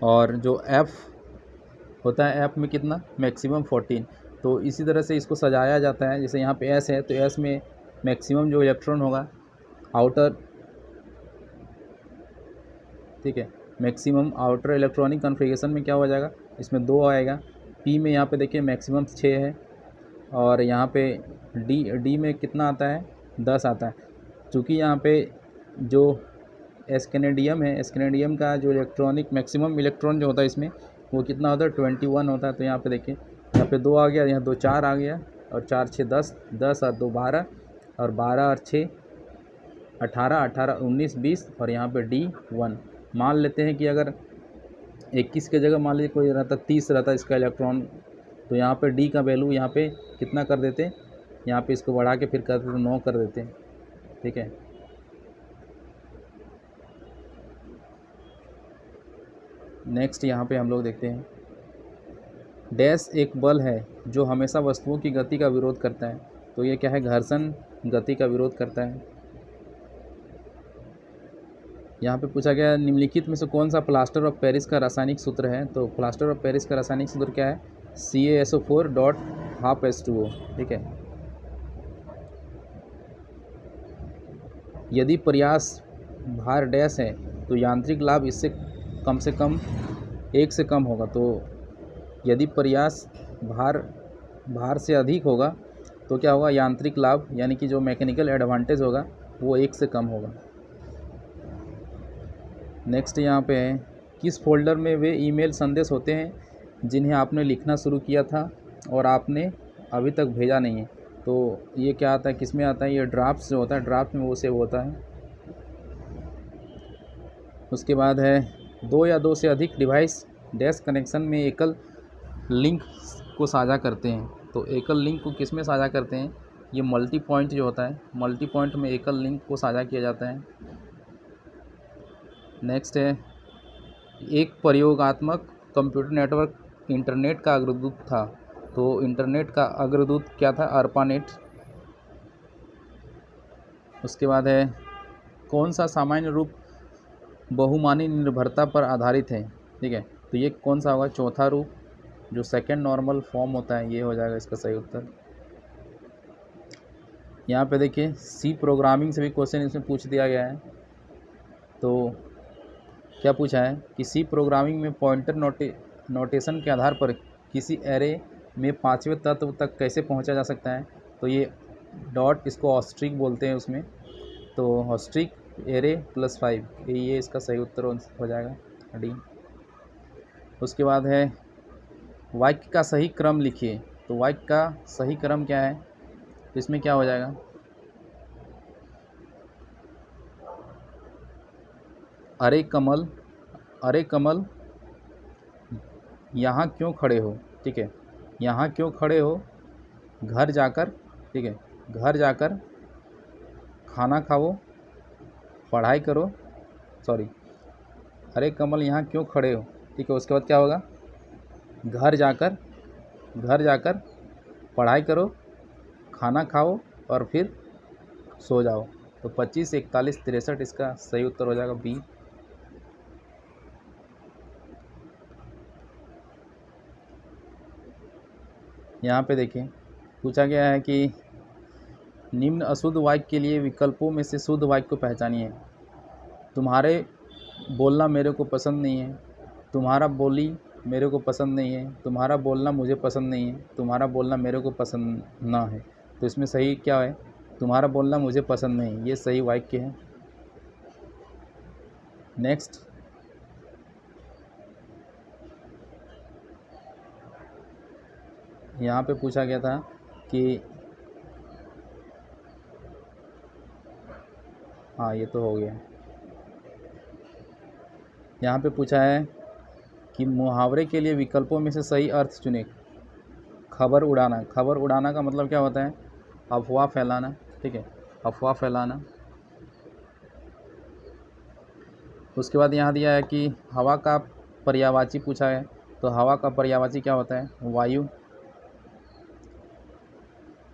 और जो F होता है F में कितना, मैक्सिमम 14। तो इसी तरह से इसको सजाया जाता है। जैसे यहाँ पे S है तो S में मैक्सिमम जो इलेक्ट्रॉन होगा आउटर, ठीक है, मैक्सिमम आउटर इलेक्ट्रॉनिक कॉन्फ़िगरेशन में क्या हो जाएगा, इसमें 2 आएगा। P में यहाँ पे देखिए मैक्सिमम 6 है, और यहाँ पे D में कितना आता है, 10 आता है। चूँकि यहाँ पे जो एस्केनेडियम है, एस्केनेडियम का जो इलेक्ट्रॉनिक मैक्सिमम इलेक्ट्रॉन जो होता है इसमें वो कितना होता है, 21 होता है। तो यहाँ पे देखिए यहाँ पे 2 आ गया, यहाँ 2 4 आ गया, और 4 6 10, 10 और 2 12, और 12 और 6 18, 18 19 20, और यहाँ पे D1। मान लेते हैं कि अगर 21 के जगह मान लीजिए कोई रहता 30 रहता इसका इलेक्ट्रॉन, तो यहाँ पे D का वैल्यू यहाँ पे कितना कर देते, यहाँ पे इसको बढ़ा के फिर कर देते 9 कर देते, ठीक है। नेक्स्ट यहाँ पे हम लोग देखते हैं, डैश एक बल है जो हमेशा वस्तुओं की गति का विरोध करता है। तो ये क्या है, घर्षण गति का विरोध करता है। यहाँ पे पूछा गया निम्नलिखित में से कौन सा प्लास्टर ऑफ पेरिस का रासायनिक सूत्र है। तो प्लास्टर ऑफ पेरिस का रासायनिक सूत्र क्या है, CaSO4.12H2O, ठीक है। यदि प्रयास भार डैश है तो यांत्रिक लाभ इससे कम से कम 1 से कम होगा। तो यदि प्रयास भार से अधिक होगा तो क्या होगा, यांत्रिक लाभ यानी कि जो मैकेनिकल एडवांटेज होगा वो 1 से कम होगा। नेक्स्ट यहाँ पे है, किस फोल्डर में वे ईमेल संदेश होते हैं जिन्हें आपने लिखना शुरू किया था और आपने अभी तक भेजा नहीं है। तो ये क्या आता है, किस में आता है, ये ड्राफ्ट्स जो होता है, ड्राफ्ट में वो सेव होता है। उसके बाद है, 2 या 2 से अधिक डिवाइस डैश कनेक्शन में एकल लिंक को साझा करते हैं। तो एकल लिंक को किस में साझा करते हैं, ये मल्टी पॉइंट जो होता है, मल्टी पॉइंट में एकल लिंक को साझा किया जाता है। नेक्स्ट है, एक प्रयोगात्मक कंप्यूटर नेटवर्क इंटरनेट का अग्रदूत था। तो इंटरनेट का अग्रदूत क्या था, ARPANET। उसके बाद है, कौन सा सामान्य रूप बहुमानी निर्भरता पर आधारित है, ठीक है। तो ये कौन सा होगा, चौथा रूप जो सेकेंड नॉर्मल फॉर्म होता है, ये हो जाएगा इसका सही उत्तर। यहाँ पे देखिए सी प्रोग्रामिंग से भी क्वेश्चन इसमें पूछ दिया गया है। तो क्या पूछा है कि सी प्रोग्रामिंग में पॉइंटर नोटेशन के आधार पर किसी एरे में 5वें तत्व तक कैसे पहुंचा जा सकता है। तो ये डॉट, इसको ऑस्ट्रिक बोलते हैं उसमें। तो ऑस्ट्रिक एरे +5, ये इसका सही उत्तर हो जाएगा, डी। उसके बाद है, वाक्य का सही क्रम लिखिए। तो वाक्य का सही क्रम क्या है, तो इसमें क्या हो जाएगा, अरे कमल यहाँ क्यों खड़े हो, ठीक है, यहाँ क्यों खड़े हो, घर जाकर, ठीक है, घर जाकर खाना खाओ, पढ़ाई करो, सॉरी, अरे कमल यहाँ क्यों खड़े हो, ठीक है। उसके बाद क्या होगा, घर जाकर पढ़ाई करो, खाना खाओ और फिर सो जाओ। तो 25, 41, 63 इसका सही उत्तर हो जाएगा, बी। यहाँ पे देखिए पूछा गया है कि निम्न अशुद्ध वाक्य के लिए विकल्पों में से शुद्ध वाक्य को पहचानिए। तुम्हारे बोलना मेरे को पसंद नहीं है, तुम्हारा बोली मेरे को पसंद नहीं है, तुम्हारा बोलना मुझे पसंद नहीं है, तुम्हारा बोलना मेरे को पसंद ना है। तो इसमें सही क्या है, तुम्हारा बोलना मुझे पसंद नहीं, ये सही वाक्य है। नेक्स्ट, यहाँ पे पूछा गया था कि, हाँ ये तो हो गया। यहाँ पे पूछा है कि मुहावरे के लिए विकल्पों में से सही अर्थ चुनें। खबर उड़ाना, खबर उड़ाना का मतलब क्या होता है, अफवाह फैलाना, ठीक है, अफवाह फैलाना। उसके बाद यहाँ दिया है कि हवा का पर्यायवाची पूछा है। तो हवा का पर्यायवाची क्या होता है, वायु।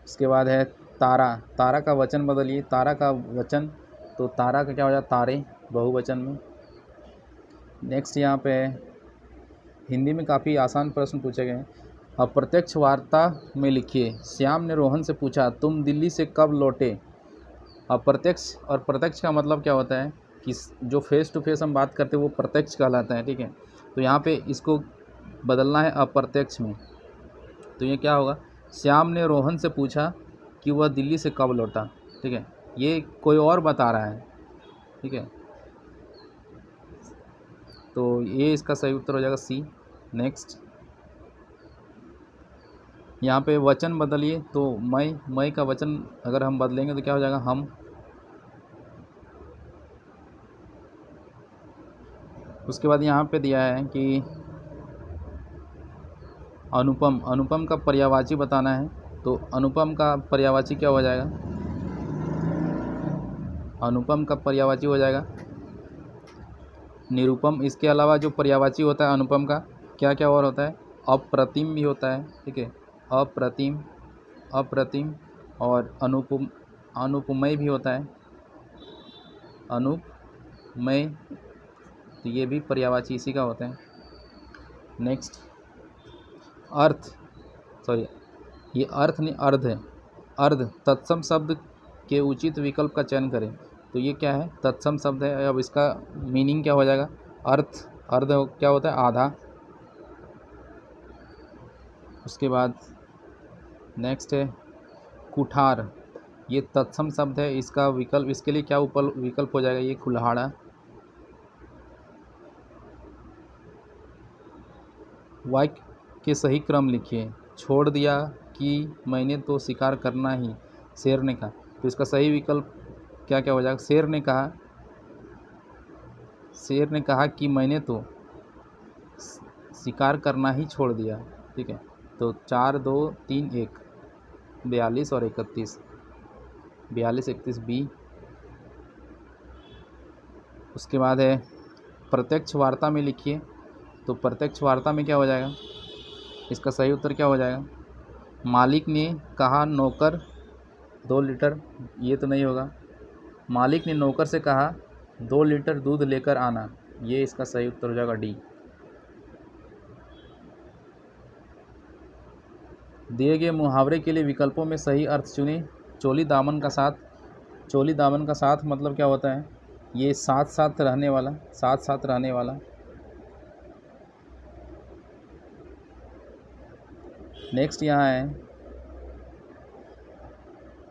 उसके बाद है तारा, तारा का वचन बदलिए, तारा का वचन, तो तारा का क्या हो जाएगा, तारे, बहुवचन में। नेक्स्ट यहाँ पे हिंदी में काफ़ी आसान प्रश्न पूछे गए हैं। अप्रत्यक्ष वार्ता में लिखिए, श्याम ने रोहन से पूछा तुम दिल्ली से कब लौटे। अप्रत्यक्ष और प्रत्यक्ष का मतलब क्या होता है कि जो फेस टू फेस हम बात करते हैं वो प्रत्यक्ष कहलाता है, ठीक है। तो यहाँ पे इसको बदलना है अप्रत्यक्ष में, तो ये क्या होगा, श्याम ने रोहन से पूछा कि वह दिल्ली से कब लौटा, ठीक है। ये कोई और बता रहा है, ठीक है। तो ये इसका सही उत्तर हो जाएगा सी। नेक्स्ट यहाँ पे वचन बदलिए, तो मैं का वचन अगर हम बदलेंगे तो क्या हो जाएगा, हम। उसके बाद यहाँ पे दिया है कि अनुपम, अनुपम का पर्यायवाची बताना है, तो अनुपम का पर्यायवाची क्या हो जाएगा, अनुपम का पर्यायवाची हो जाएगा निरुपम। इसके अलावा जो पर्यायवाची होता है अनुपम का क्या क्या और होता है, अप्रतिम भी होता है, ठीक है, अप्रतिम, अप्रतिम, और अनुपम, अनुपमय भी होता है, अनुपमय, तो ये भी पर्यायवाची इसी का होता है। नेक्स्ट अर्थ, सॉरी ये अर्थ नहीं अर्ध है, अर्ध, तत्सम शब्द के उचित विकल्प का चयन करें, तो ये क्या है, तत्सम शब्द है। अब इसका मीनिंग क्या हो जाएगा, अर्थ, अर्ध क्या होता है, आधा। उसके बाद नेक्स्ट है कुठार, ये तत्सम शब्द है, इसका विकल्प, इसके लिए क्या विकल्प हो जाएगा, ये कुल्हाड़ा। वाक्य के सही क्रम लिखिए, छोड़ दिया कि मैंने तो शिकार करना ही, शेर ने कहा, तो इसका सही विकल्प क्या क्या हो जाएगा, शेर ने कहा, शेर ने कहा कि मैंने तो शिकार करना ही छोड़ दिया, ठीक है। तो 4 2 3 1, 42 और 31, 42 31 बी। उसके बाद है प्रत्यक्ष वार्ता में लिखिए, तो प्रत्यक्ष वार्ता में क्या हो जाएगा, इसका सही उत्तर क्या हो जाएगा, मालिक ने कहा नौकर 2 लीटर, ये तो नहीं होगा, मालिक ने नौकर से कहा 2 लीटर दूध लेकर आना, ये इसका सही उत्तर हो जाएगा डी। दिए गए मुहावरे के लिए विकल्पों में सही अर्थ चुनें। चोली दामन का साथ, चोली दामन का साथ मतलब क्या होता है, ये साथ साथ रहने वाला, साथ साथ रहने वाला। नेक्स्ट यहाँ है,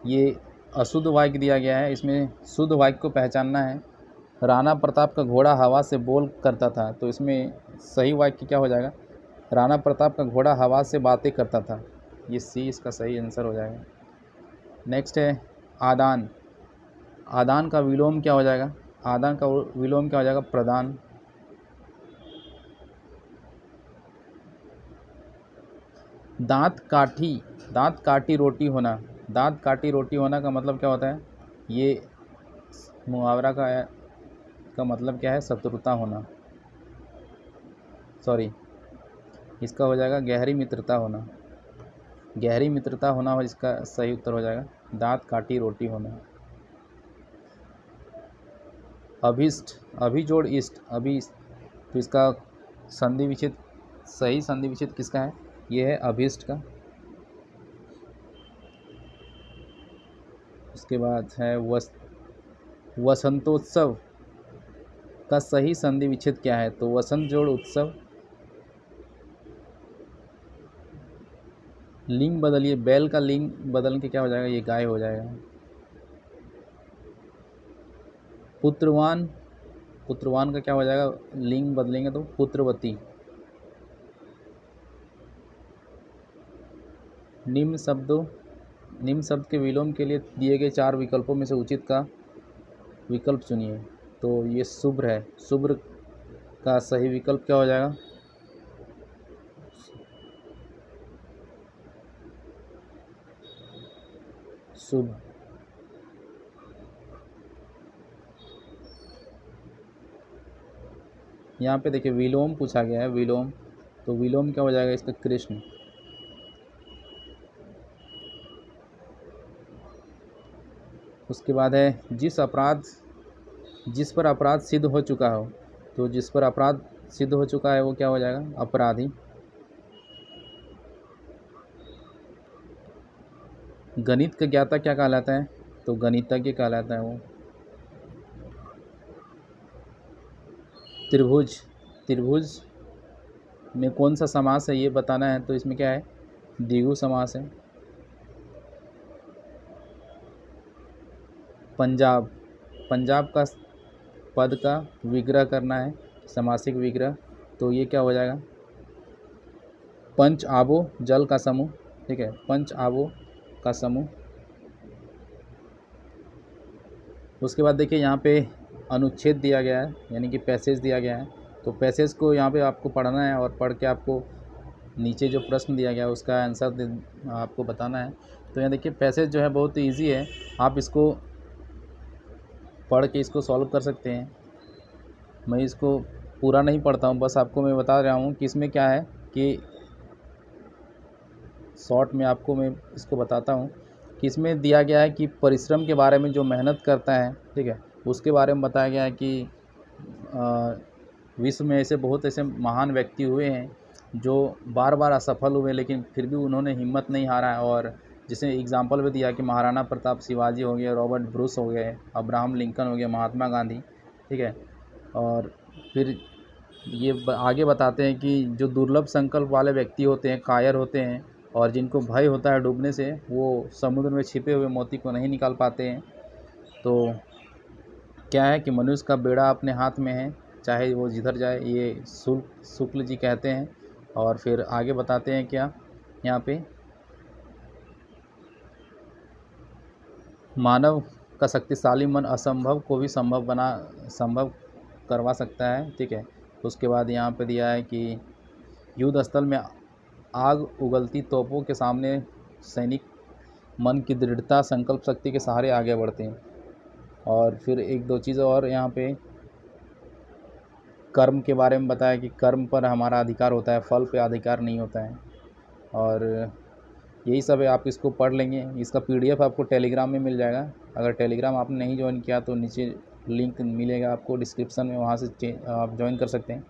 ये अशुद्ध वाक्य दिया गया है, इसमें शुद्ध वाक्य को पहचानना है। राणा प्रताप का घोड़ा हवा से बोल करता था, तो इसमें सही वाक्य क्या हो जाएगा, राणा प्रताप का घोड़ा हवा से बातें करता था, ये सी इसका सही आंसर हो जाएगा। नेक्स्ट है आदान, आदान का विलोम क्या हो जाएगा, आदान का विलोम क्या हो जाएगा, प्रदान। दांत काठी, दांत काटी रोटी होना, दांत काटी रोटी होना का मतलब क्या होता है, ये मुहावरा का मतलब क्या है, शत्रुता होना, सॉरी इसका हो जाएगा गहरी मित्रता होना, गहरी मित्रता होना हो, इसका सही उत्तर हो जाएगा दांत काटी रोटी होना। अभिष्ट, अभी जोड़ इष्ट, अभी, तो इसका संधि विच्छेद, सही संधि विच्छेद किसका है, ये है अभिष्ट का। उसके बाद है वसंतोत्सव का सही संधि विच्छेद क्या है, तो वसंत जोड़ उत्सव। लिंग बदलिए, बैल का लिंग बदल के क्या हो जाएगा, ये गाय हो जाएगा। पुत्रवान, पुत्रवान का क्या हो जाएगा, लिंग बदलेंगे तो पुत्रवती। निम्न शब्दों, निम्न शब्द के विलोम के लिए दिए गए 4 विकल्पों में से उचित का विकल्प चुनिए, तो ये शुभ्र है, शुभ्र का सही विकल्प क्या हो जाएगा, शुभ। यहाँ पे देखिए विलोम पूछा गया है, विलोम, तो विलोम क्या हो जाएगा इसका, कृष्ण। उसके बाद है जिस पर अपराध सिद्ध हो चुका हो, तो जिस पर अपराध सिद्ध हो चुका है वो क्या हो जाएगा, अपराधी। गणित का ज्ञाता क्या कहलाता है, तो गणितज्ञ कहलाता है वो। त्रिभुज में कौन सा समास है ये बताना है, तो इसमें क्या है, द्विगु समास है। पंजाब का पद का विग्रह करना है, समासिक विग्रह, तो ये क्या हो जाएगा, पंच आबो जल का समूह। ठीक है, पंच आबो का समूह। उसके बाद देखिए यहाँ पे अनुच्छेद दिया गया है, यानी कि पैसेज दिया गया है, तो पैसेज को यहाँ पे आपको पढ़ना है और पढ़ के आपको नीचे जो प्रश्न दिया गया है उसका आंसर आपको बताना है। तो यहाँ देखिए पैसेज जो है बहुत ईजी है, आप इसको पढ़ के इसको सॉल्व कर सकते हैं। मैं इसको पूरा नहीं पढ़ता हूँ, बस आपको मैं बता रहा हूँ कि इसमें क्या है कि शॉर्ट में आपको मैं इसको बताता हूँ कि इसमें दिया गया है कि परिश्रम के बारे में, जो मेहनत करता है, ठीक है, उसके बारे में बताया गया है कि विश्व में ऐसे बहुत ऐसे महान व्यक्ति हुए हैं जो बार बार असफल हुए, लेकिन फिर भी उन्होंने हिम्मत नहीं हारा है। और जैसे एग्जांपल भी दिया कि महाराणा प्रताप, शिवाजी हो गए, रॉबर्ट ब्रूस हो गए, अब्राहम लिंकन हो गए, महात्मा गांधी। ठीक है, और फिर ये आगे बताते हैं कि जो दुर्लभ संकल्प वाले व्यक्ति होते हैं, कायर होते हैं, और जिनको भय होता है डूबने से, वो समुद्र में छिपे हुए मोती को नहीं निकाल पाते हैं। तो क्या है कि मनुष्य का बेड़ा अपने हाथ में है, चाहे वो जिधर जाए, ये शुक्ल जी कहते हैं। और फिर आगे बताते हैं क्या यहाँ पे, मानव का शक्तिशाली मन असंभव को भी संभव करवा सकता है। ठीक है, उसके बाद यहाँ पे दिया है कि युद्ध स्थल में आग उगलती तोपों के सामने सैनिक मन की दृढ़ता, संकल्प शक्ति के सहारे आगे बढ़ते हैं। और फिर एक दो चीज़ और यहाँ पे कर्म के बारे में बताया कि कर्म पर हमारा अधिकार होता है, फल पे अधिकार नहीं होता है। और यही सब है, आप इसको पढ़ लेंगे। इसका PDF आपको टेलीग्राम में मिल जाएगा। अगर टेलीग्राम आपने नहीं ज्वाइन किया तो नीचे लिंक मिलेगा आपको डिस्क्रिप्शन में, वहाँ से आप ज्वाइन कर सकते हैं।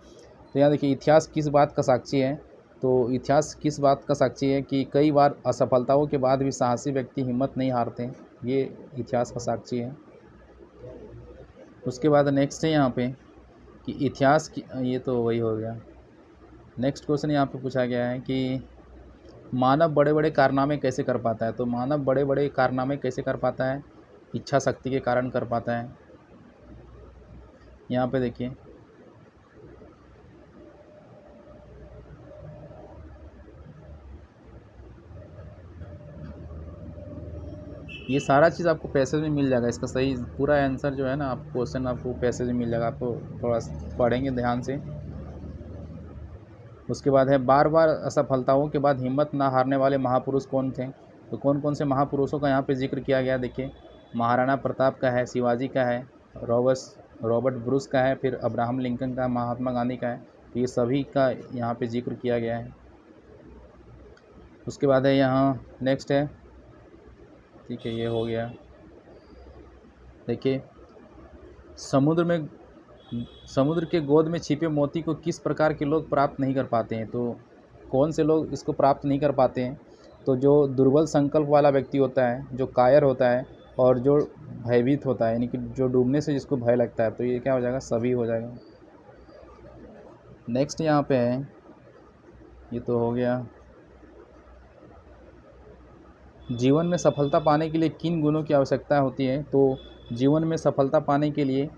तो यहाँ देखिए, इतिहास किस बात का साक्षी है, तो इतिहास किस बात का साक्षी है कि कई बार असफलताओं के बाद भी साहसी व्यक्ति हिम्मत नहीं हारते, ये इतिहास का साक्षी है। उसके बाद नेक्स्ट है यहाँ पे कि इतिहास की, ये तो वही हो गया। नेक्स्ट क्वेश्चन यहाँ पे पूछा गया है कि मानव बड़े बड़े कारनामे कैसे कर पाता है, तो मानव बड़े बड़े कारनामे कैसे कर पाता है, इच्छा शक्ति के कारण कर पाता है। यहाँ पे देखिए, ये सारा चीज़ आपको पैसेज में मिल जाएगा। इसका सही पूरा आंसर जो है ना, आप क्वेश्चन आपको पैसेज में मिल जाएगा, आपको थोड़ा पढ़ेंगे ध्यान से। उसके बाद है बार बार असफलताओं के बाद हिम्मत ना हारने वाले महापुरुष कौन थे, तो कौन कौन से महापुरुषों का यहाँ पे जिक्र किया गया। देखिए, महाराणा प्रताप का है, शिवाजी का है, रॉबर्ट ब्रूस का है, फिर अब्राहम लिंकन का, महात्मा गांधी का है। तो ये सभी का यहाँ पे जिक्र किया गया है। उसके बाद है यहाँ नेक्स्ट है, ठीक है, ये हो गया। देखिए, समुद्र के गोद में छिपे मोती को किस प्रकार के लोग प्राप्त नहीं कर पाते हैं, तो कौन से लोग इसको प्राप्त नहीं कर पाते हैं, तो जो दुर्बल संकल्प वाला व्यक्ति होता है, जो कायर होता है, और जो भयभीत होता है, यानी कि जो डूबने से जिसको भय लगता है, तो ये क्या हो जाएगा, सभी हो जाएगा। नेक्स्ट यहाँ पे है, ये तो हो गया, जीवन में सफलता पाने के लिए किन गुणों की आवश्यकता होती है, तो जीवन में सफलता पाने के लिए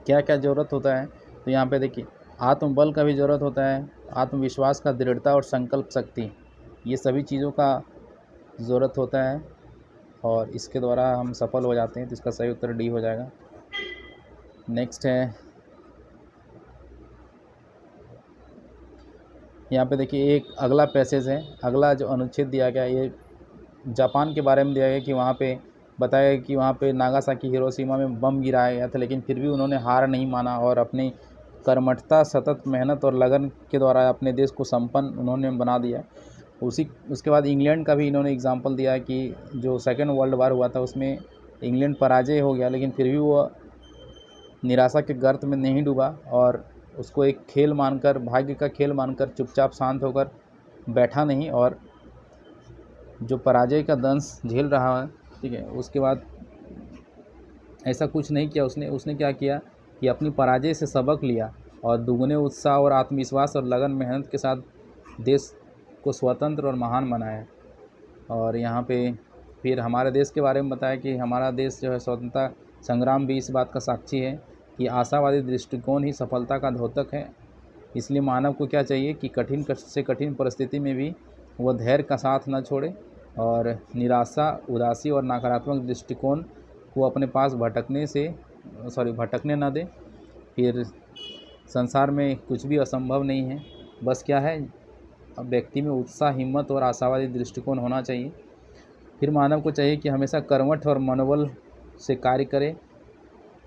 क्या क्या ज़रूरत होता है, तो यहाँ पे देखिए, आत्मबल का भी ज़रूरत होता है, आत्मविश्वास का, दृढ़ता और संकल्प शक्ति, ये सभी चीज़ों का ज़रूरत होता है, और इसके द्वारा हम सफल हो जाते हैं। तो इसका सही उत्तर डी हो जाएगा। नेक्स्ट है, यहाँ पे देखिए, एक अगला पैसेज है, अगला जो अनुच्छेद दिया गया, ये जापान के बारे में दिया गया कि वहाँ पे बताया गया कि वहाँ पे नागासाकी, हिरोशिमा में बम गिराया गया था, लेकिन फिर भी उन्होंने हार नहीं माना और अपनी कर्मठता, सतत मेहनत और लगन के द्वारा अपने देश को संपन्न उन्होंने बना दिया। उसके बाद इंग्लैंड का भी इन्होंने एग्जांपल दिया कि जो सेकेंड वर्ल्ड वार हुआ था उसमें इंग्लैंड पराजय हो गया, लेकिन फिर भी वो निराशा के गर्त में नहीं डूबा और उसको एक खेल मानकर, भाग्य का खेल मानकर चुपचाप शांत होकर बैठा नहीं और जो पराजय का दंश झेल रहा है, ठीक है, उसके बाद ऐसा कुछ नहीं किया उसने क्या किया कि अपनी पराजय से सबक लिया और दुगने उत्साह और आत्मविश्वास और लगन मेहनत के साथ देश को स्वतंत्र और महान बनाया। और यहाँ पे फिर हमारे देश के बारे में बताया कि हमारा देश जो है स्वतंत्रता संग्राम भी इस बात का साक्षी है कि आशावादी दृष्टिकोण ही सफलता का द्योतक है। इसलिए मानव को क्या चाहिए कि कठिन से कठिन परिस्थिति में भी वह धैर्य का साथ न छोड़े और निराशा, उदासी और नकारात्मक दृष्टिकोण को अपने पास भटकने न दे। फिर संसार में कुछ भी असंभव नहीं है, बस क्या है, अब व्यक्ति में उत्साह, हिम्मत और आशावादी दृष्टिकोण होना चाहिए। फिर मानव को चाहिए कि हमेशा कर्मठ और मनोबल से कार्य करे,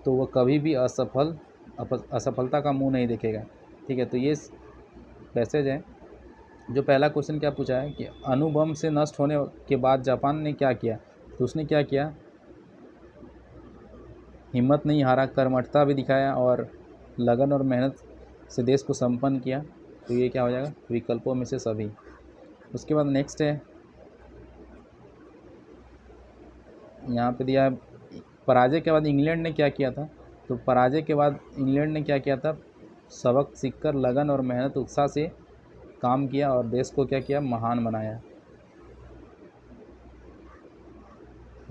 तो वह कभी भी असफलता का मुंह नहीं देखेगा। ठीक है, तो ये पैसेज है। जो पहला क्वेश्चन क्या पूछा है कि अणुबम से नष्ट होने के बाद जापान ने क्या किया, तो उसने क्या किया, हिम्मत नहीं हारा, कर्मठता भी दिखाया और लगन और मेहनत से देश को संपन्न किया। तो ये क्या हो जाएगा, विकल्पों में से सभी। उसके बाद नेक्स्ट है, यहाँ पे दिया है पराजय के बाद इंग्लैंड ने क्या किया था। तो पराजय के बाद इंग्लैंड ने क्या किया था, सबक सीखकर लगन और मेहनत उत्साह से काम किया और देश को क्या किया, महान बनाया।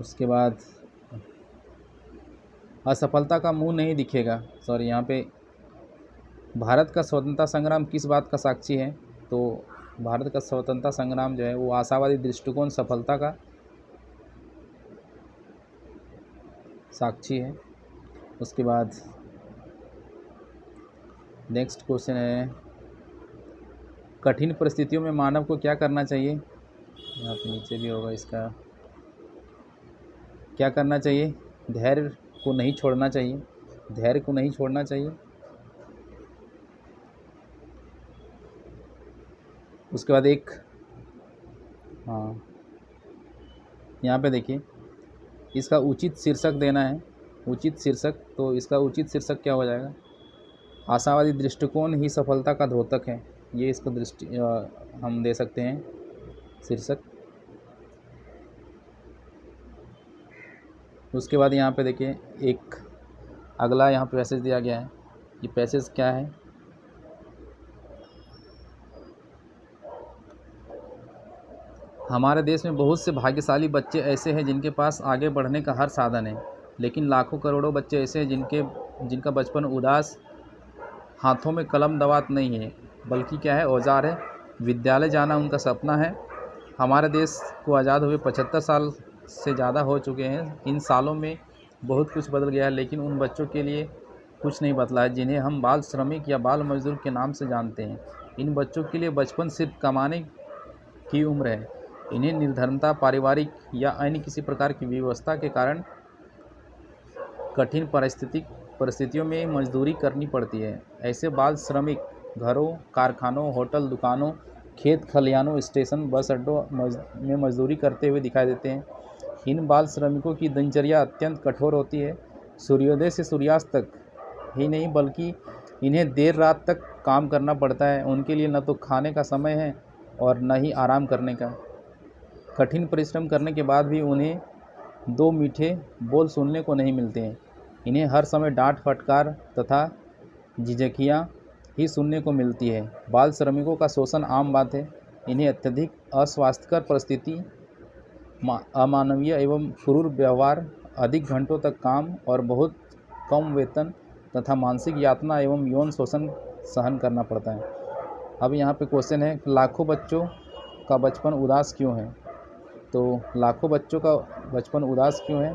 उसके बाद असफलता का मुंह नहीं दिखेगा, सॉरी, यहाँ पे भारत का स्वतंत्रता संग्राम किस बात का साक्षी है। तो भारत का स्वतंत्रता संग्राम जो है वो आशावादी दृष्टिकोण सफलता का साक्षी है। उसके बाद नेक्स्ट क्वेश्चन है, कठिन परिस्थितियों में मानव को क्या करना चाहिए। यहाँ पे नीचे भी होगा इसका, क्या करना चाहिए, धैर्य को नहीं छोड़ना चाहिए, धैर्य को नहीं छोड़ना चाहिए। उसके बाद एक, हाँ, यहाँ पे देखिए इसका उचित शीर्षक देना है, उचित शीर्षक। तो इसका उचित शीर्षक क्या हो जाएगा, आशावादी दृष्टिकोण ही सफलता का द्योतक है। ये इसका हम दे सकते हैं शीर्षक। उसके बाद यहाँ पे देखिए एक अगला यहाँ पे पैसेज दिया गया है। ये पैसेज क्या है, हमारे देश में बहुत से भाग्यशाली बच्चे ऐसे हैं जिनके पास आगे बढ़ने का हर साधन है, लेकिन लाखों करोड़ों बच्चे ऐसे हैं जिनका बचपन उदास, हाथों में कलम दवात नहीं है, बल्कि क्या है, औजार है। विद्यालय जाना उनका सपना है। हमारे देश को आज़ाद हुए 75 साल से ज़्यादा हो चुके हैं। इन सालों में बहुत कुछ बदल गया है, लेकिन उन बच्चों के लिए कुछ नहीं बदला है जिन्हें हम बाल श्रमिक या बाल मजदूर के नाम से जानते हैं। इन बच्चों के लिए बचपन सिर्फ कमाने की उम्र है। इन्हें निर्धनता, पारिवारिक या अन्य किसी प्रकार की व्यवस्था के कारण कठिन परिस्थितियों में मजदूरी करनी पड़ती है। ऐसे बाल श्रमिक घरों, कारखानों, होटल, दुकानों, खेत खलिहानों, स्टेशन, बस अड्डों में मजदूरी करते हुए दिखाई देते हैं। इन बाल श्रमिकों की दिनचर्या अत्यंत कठोर होती है। सूर्योदय से सूर्यास्त तक ही नहीं, बल्कि इन्हें देर रात तक काम करना पड़ता है। उनके लिए न तो खाने का समय है और न ही आराम करने का। कठिन परिश्रम करने के बाद भी उन्हें दो मीठे बोल सुनने को नहीं मिलते हैं। इन्हें हर समय डांट फटकार तथा झिझकियाँ ही सुनने को मिलती है। बाल श्रमिकों का शोषण आम बात है। इन्हें अत्यधिक अस्वास्थ्यकर परिस्थिति, अमानवीय एवं क्रूर व्यवहार, अधिक घंटों तक काम और बहुत कम वेतन तथा मानसिक यातना एवं यौन शोषण सहन करना पड़ता है। अब यहाँ पे क्वेश्चन है, लाखों बच्चों का बचपन उदास क्यों है। तो लाखों बच्चों का बचपन उदास क्यों है,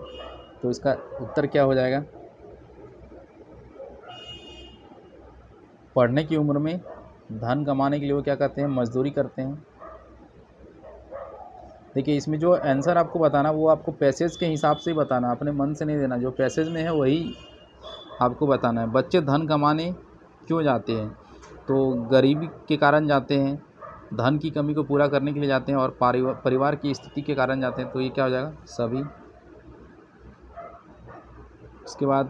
तो इसका उत्तर क्या हो जाएगा, पढ़ने की उम्र में धन कमाने के लिए वो क्या करते हैं, मजदूरी करते हैं। देखिए इसमें जो आंसर आपको बताना वो आपको पैसेज के हिसाब से ही बताना, अपने मन से नहीं देना। जो पैसेज में है वही आपको बताना है। बच्चे धन कमाने क्यों जाते हैं, तो गरीबी के कारण जाते हैं, धन की कमी को पूरा करने के लिए जाते हैं और परिवार की स्थिति के कारण जाते हैं। तो ये क्या हो जाएगा, सभी। उसके बाद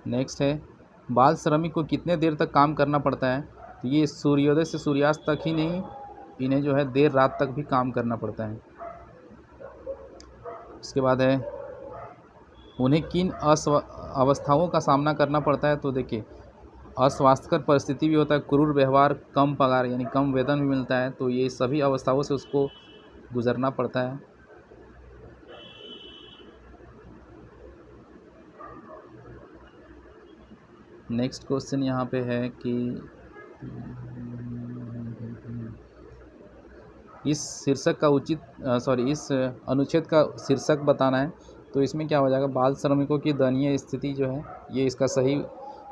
नेक्स्ट है, बाल श्रमिक को कितने देर तक काम करना पड़ता है? तो ये सूर्योदय से सूर्यास्त तक ही नहीं, इन्हें जो है देर रात तक भी काम करना पड़ता है। उसके बाद है, उन्हें किन अवस्थाओं का सामना करना पड़ता है? तो देखिए, अस्वास्थ्यकर परिस्थिति भी होता है, क्रूर व्यवहार, कम पगार यानी कम वेतन भी मिलता है, तो ये सभी अवस्थाओं से उसको गुजरना पड़ता है। नेक्स्ट क्वेश्चन यहाँ पे है कि इस शीर्षक का इस अनुच्छेद का शीर्षक बताना है। तो इसमें क्या हो जाएगा, बाल श्रमिकों की दयनीय स्थिति जो है, ये इसका सही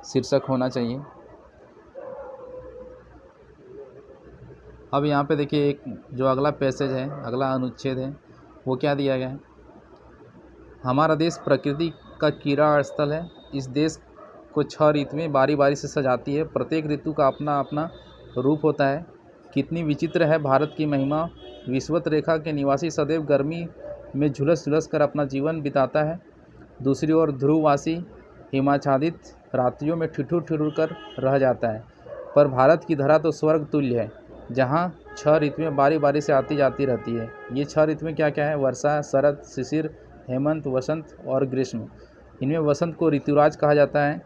शीर्षक होना चाहिए। अब यहाँ पे देखिए, एक जो अगला पैसेज है, अगला अनुच्छेद है, वो क्या दिया गया है? हमारा देश प्रकृति का क्रीड़ा स्थल है। इस देश को 6 ऋतुएं बारी बारी से सजाती है। प्रत्येक ऋतु का अपना अपना रूप होता है। कितनी विचित्र है भारत की महिमा। विषुवत रेखा के निवासी सदैव गर्मी में झुलस झुलस कर अपना जीवन बिताता है। दूसरी ओर ध्रुववासी हिमाच्छादित रात्रियों में ठिठुर ठिठुर कर रह जाता है। पर भारत की धरा तो स्वर्ग तुल्य है, जहाँ 6 ऋतुएं बारी बारी से आती जाती रहती है। ये 6 ऋतुएं क्या क्या है? वर्षा, शरद, शिशिर, हेमंत, वसंत और ग्रीष्म। इनमें वसंत को ऋतुराज कहा जाता है।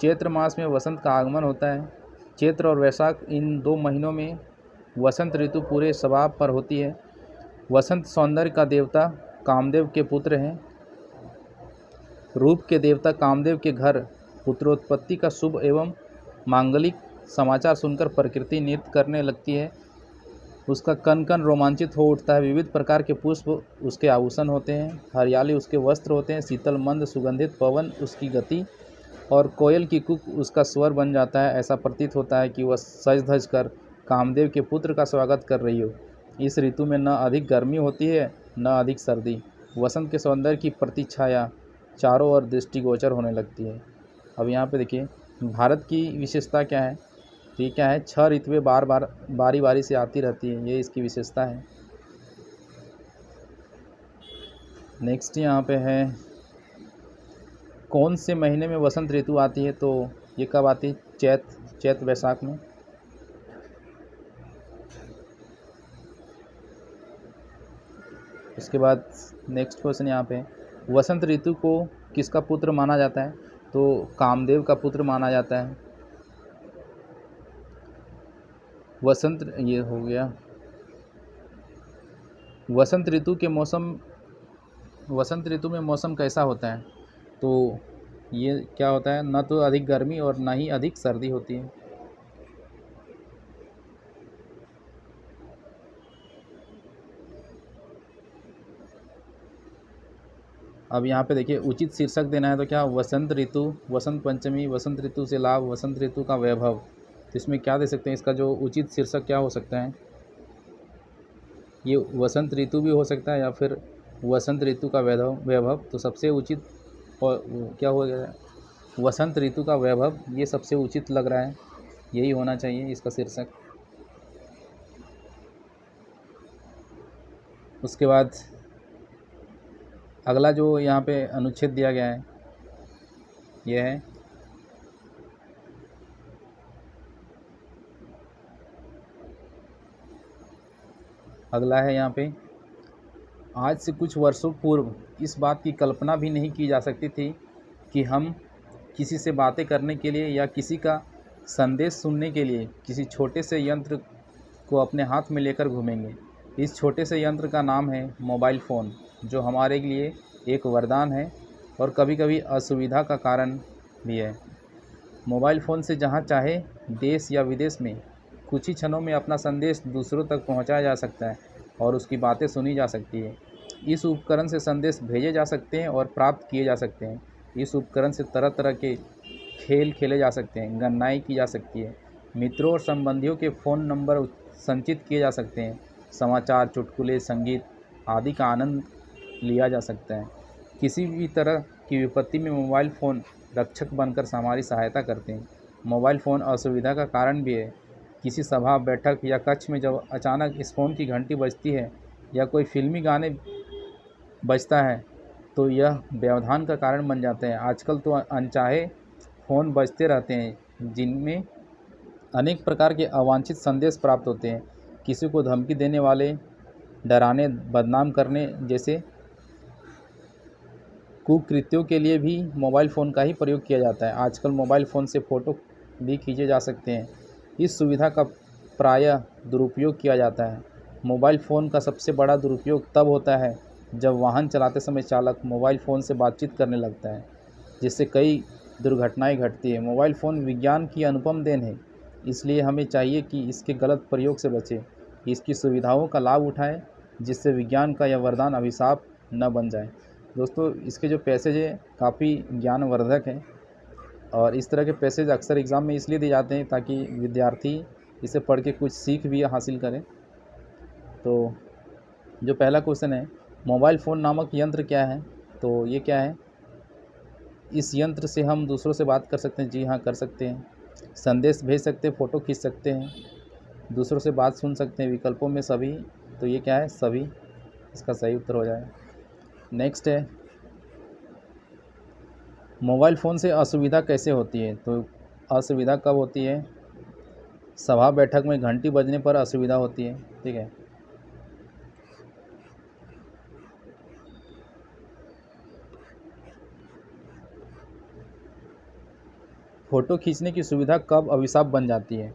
चैत्र मास में वसंत का आगमन होता है। चैत्र और वैशाख, इन 2 महीनों में वसंत ऋतु पूरे शबाब पर होती है। वसंत सौंदर्य का देवता कामदेव के पुत्र हैं। रूप के देवता कामदेव के घर पुत्रोत्पत्ति का शुभ एवं मांगलिक समाचार सुनकर प्रकृति नृत्य करने लगती है। उसका कन कन रोमांचित हो उठता है। विविध प्रकार के पुष्प उसके आभूषण होते हैं, हरियाली उसके वस्त्र होते हैं, शीतल मंद सुगंधित पवन उसकी गति और कोयल की कूक उसका स्वर बन जाता है। ऐसा प्रतीत होता है कि वह सज धज कर कामदेव के पुत्र का स्वागत कर रही हो। इस ऋतु में न अधिक गर्मी होती है, न अधिक सर्दी। वसंत के सौंदर्य की प्रतिछाया चारों ओर दृष्टिगोचर होने लगती है। अब यहाँ पे देखिए, भारत की विशेषता क्या है? तो ये क्या है? 6 ऋतुएं बारी बारी से आती रहती है, ये इसकी विशेषता है। नेक्स्ट यहाँ पे है, कौन से महीने में वसंत ऋतु आती है? तो ये कब आती है? चैत वैशाख में। उसके बाद नेक्स्ट क्वेश्चन यहाँ पे, वसंत ऋतु को किसका पुत्र माना जाता है? तो कामदेव का पुत्र माना जाता है। ये हो गया। वसंत ऋतु में मौसम कैसा होता है? तो ये क्या होता है? न तो अधिक गर्मी और न ही अधिक सर्दी होती है। अब यहाँ पे देखिए, उचित शीर्षक देना है। तो क्या? वसंत ऋतु, वसंत पंचमी, वसंत ऋतु से लाभ, वसंत ऋतु का वैभव। तो इसमें क्या दे सकते हैं? इसका जो उचित शीर्षक क्या हो सकता है? ये वसंत ऋतु भी हो सकता है या फिर वसंत ऋतु का वैभव। तो सबसे उचित क्या हो गया? वसंत ऋतु का वैभव, ये सबसे उचित लग रहा है, यही होना चाहिए इसका शीर्षक। उसके बाद अगला जो यहाँ पे अनुच्छेद दिया गया है, यह है, अगला है यहाँ पे, आज से कुछ वर्षों पूर्व इस बात की कल्पना भी नहीं की जा सकती थी कि हम किसी से बातें करने के लिए या किसी का संदेश सुनने के लिए किसी छोटे से यंत्र को अपने हाथ में लेकर घूमेंगे। इस छोटे से यंत्र का नाम है मोबाइल फ़ोन, जो हमारे लिए एक वरदान है और कभी कभी असुविधा का कारण भी है। मोबाइल फ़ोन से जहाँ चाहे देश या विदेश में कुछ ही क्षणों में अपना संदेश दूसरों तक पहुँचाया जा सकता है और उसकी बातें सुनी जा सकती है। इस उपकरण से संदेश भेजे जा सकते हैं और प्राप्त किए जा सकते हैं। इस उपकरण से तरह तरह के खेल खेले जा सकते हैं, गणनाएँ की जा सकती है, मित्रों और संबंधियों के फ़ोन नंबर संचित किए जा सकते हैं, समाचार, चुटकुले, संगीत आदि का आनंद लिया जा सकता है। किसी भी तरह की विपत्ति में मोबाइल फ़ोन रक्षक बनकर हमारी सहायता करते हैं। मोबाइल फ़ोन असुविधा का कारण भी है। किसी सभा, बैठक या कक्ष में जब अचानक इस फ़ोन की घंटी बजती है या कोई फ़िल्मी गाने बजता है तो यह व्यवधान का कारण बन जाते हैं। आजकल तो अनचाहे फ़ोन बजते रहते हैं जिनमें अनेक प्रकार के अवांछित संदेश प्राप्त होते हैं। किसी को धमकी देने वाले, डराने, बदनाम करने जैसे कुकृत्यों के लिए भी मोबाइल फ़ोन का ही प्रयोग किया जाता है। आजकल मोबाइल फ़ोन से फ़ोटो भी खींचे जा सकते हैं। इस सुविधा का प्रायः दुरुपयोग किया जाता है। मोबाइल फ़ोन का सबसे बड़ा दुरुपयोग तब होता है जब वाहन चलाते समय चालक मोबाइल फ़ोन से बातचीत करने लगता है, जिससे कई दुर्घटनाएं घटती हैं। मोबाइल फ़ोन विज्ञान की अनुपम देन है, इसलिए हमें चाहिए कि इसके गलत प्रयोग से बचें, इसकी सुविधाओं का लाभ उठाएं, जिससे विज्ञान का यह वरदान अभिशाप न बन जाए। दोस्तों, इसके जो पैसेज हैं काफ़ी ज्ञानवर्धक हैं और इस तरह के पैसेज अक्सर एग्ज़ाम में इसलिए दिए जाते हैं ताकि विद्यार्थी इसे पढ़ के कुछ सीख भी हासिल करें। तो जो पहला क्वेश्चन है, मोबाइल फ़ोन नामक यंत्र क्या है? तो ये क्या है? इस यंत्र से हम दूसरों से बात कर सकते हैं। जी हाँ, कर सकते हैं। संदेश भेज सकते हैं, फ़ोटो खींच सकते हैं, दूसरों से बात सुन सकते हैं। विकल्पों में सभी, तो ये क्या है? सभी इसका सही उत्तर हो जाएगा। नेक्स्ट है, मोबाइल फ़ोन से असुविधा कैसे होती है? तो असुविधा कब होती है? सभा बैठक में घंटी बजने पर असुविधा होती है। ठीक है। फ़ोटो खींचने की सुविधा कब अभिशाप बन जाती है?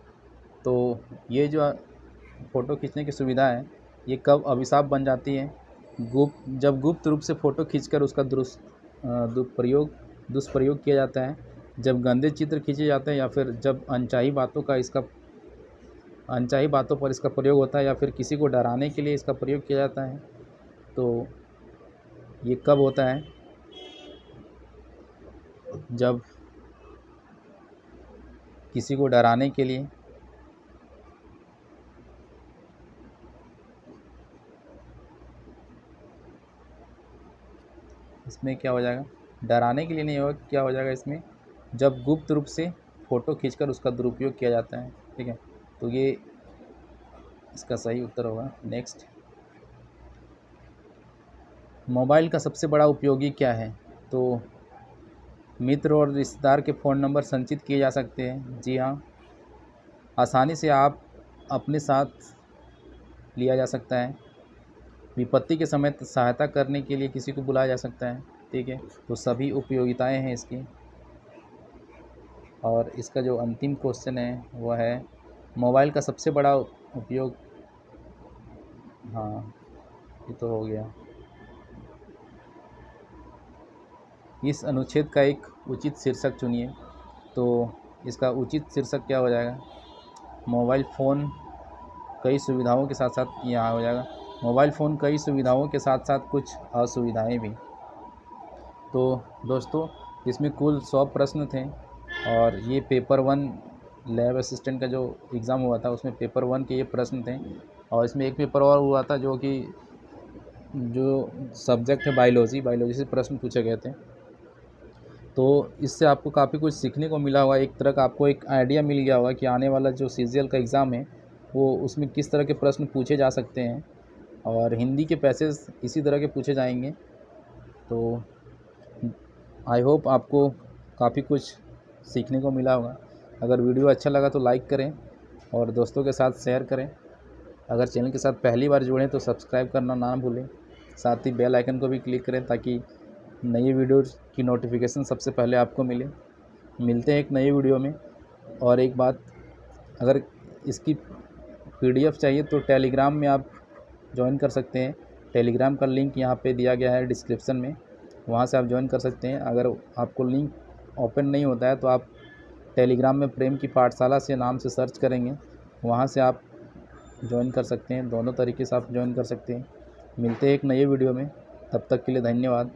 तो ये जो फ़ोटो खींचने की सुविधा है, ये कब अभिशाप बन जाती है? जब गुप्त रूप से फ़ोटो खींचकर उसका दुष्प्रयोग किया जाता है, जब गंदे चित्र खींचे जाते हैं, या फिर जब अनचाही बातों पर इसका प्रयोग होता है, या फिर किसी को डराने के लिए इसका प्रयोग किया जाता है। तो ये कब होता है? जब किसी को डराने के लिए इसमें क्या हो जाएगा? डराने के लिए नहीं होगा, क्या हो जाएगा इसमें? जब गुप्त रूप से फ़ोटो खींचकर उसका दुरुपयोग किया जाता है। ठीक है, तो ये इसका सही उत्तर होगा। नेक्स्ट, मोबाइल का सबसे बड़ा उपयोगी क्या है? तो मित्र और रिश्तेदार के फ़ोन नंबर संचित किए जा सकते हैं। जी हाँ, आसानी से आप अपने साथ लिया जा सकता है। विपत्ति के समय सहायता करने के लिए किसी को बुलाया जा सकता है। ठीक है, तो सभी उपयोगिताएं हैं इसकी। और इसका जो अंतिम क्वेश्चन है वह है, मोबाइल का सबसे बड़ा उपयोग, हाँ ये तो हो गया। इस अनुच्छेद का एक उचित शीर्षक चुनिए। तो इसका उचित शीर्षक क्या हो जाएगा? मोबाइल फ़ोन कई सुविधाओं के साथ साथ, यहाँ हो जाएगा मोबाइल फ़ोन कई सुविधाओं के साथ साथ कुछ असुविधाएं भी। तो दोस्तों, इसमें कुल 100 प्रश्न थे और ये पेपर 1 लैब असिस्टेंट का जो एग्ज़ाम हुआ था उसमें पेपर 1 के ये प्रश्न थे। और इसमें एक पेपर और हुआ था जो सब्जेक्ट है बायोलॉजी से प्रश्न पूछे गए थे। तो इससे आपको काफ़ी कुछ सीखने को मिला होगा। एक तरह का आपको एक आइडिया मिल गया होगा कि आने वाला जो सीजीएल का एग्ज़ाम है वो उसमें किस तरह के प्रश्न पूछे जा सकते हैं, और हिंदी के पैसेज इसी तरह के पूछे जाएंगे। तो आई होप आपको काफ़ी कुछ सीखने को मिला होगा। अगर वीडियो अच्छा लगा तो लाइक करें और दोस्तों के साथ शेयर करें। अगर चैनल के साथ पहली बार जुड़ें तो सब्सक्राइब करना ना भूलें। साथ ही बेल आइकन को भी क्लिक करें ताकि नई वीडियो की नोटिफिकेशन सबसे पहले आपको मिले। मिलते हैं एक नई वीडियो में। और एक बात, अगर इसकी पीडीएफ चाहिए तो टेलीग्राम में आप ज्वाइन कर सकते हैं। टेलीग्राम का लिंक यहाँ पे दिया गया है डिस्क्रिप्शन में, वहाँ से आप ज्वाइन कर सकते हैं। अगर आपको लिंक ओपन नहीं होता है तो आप टेलीग्राम में प्रेम की पाठशाला से नाम से सर्च करेंगे, वहाँ से आप ज्वाइन कर सकते हैं। दोनों तरीके से आप ज्वाइन कर सकते हैं। मिलते हैं एक नए वीडियो में, तब तक के लिए धन्यवाद।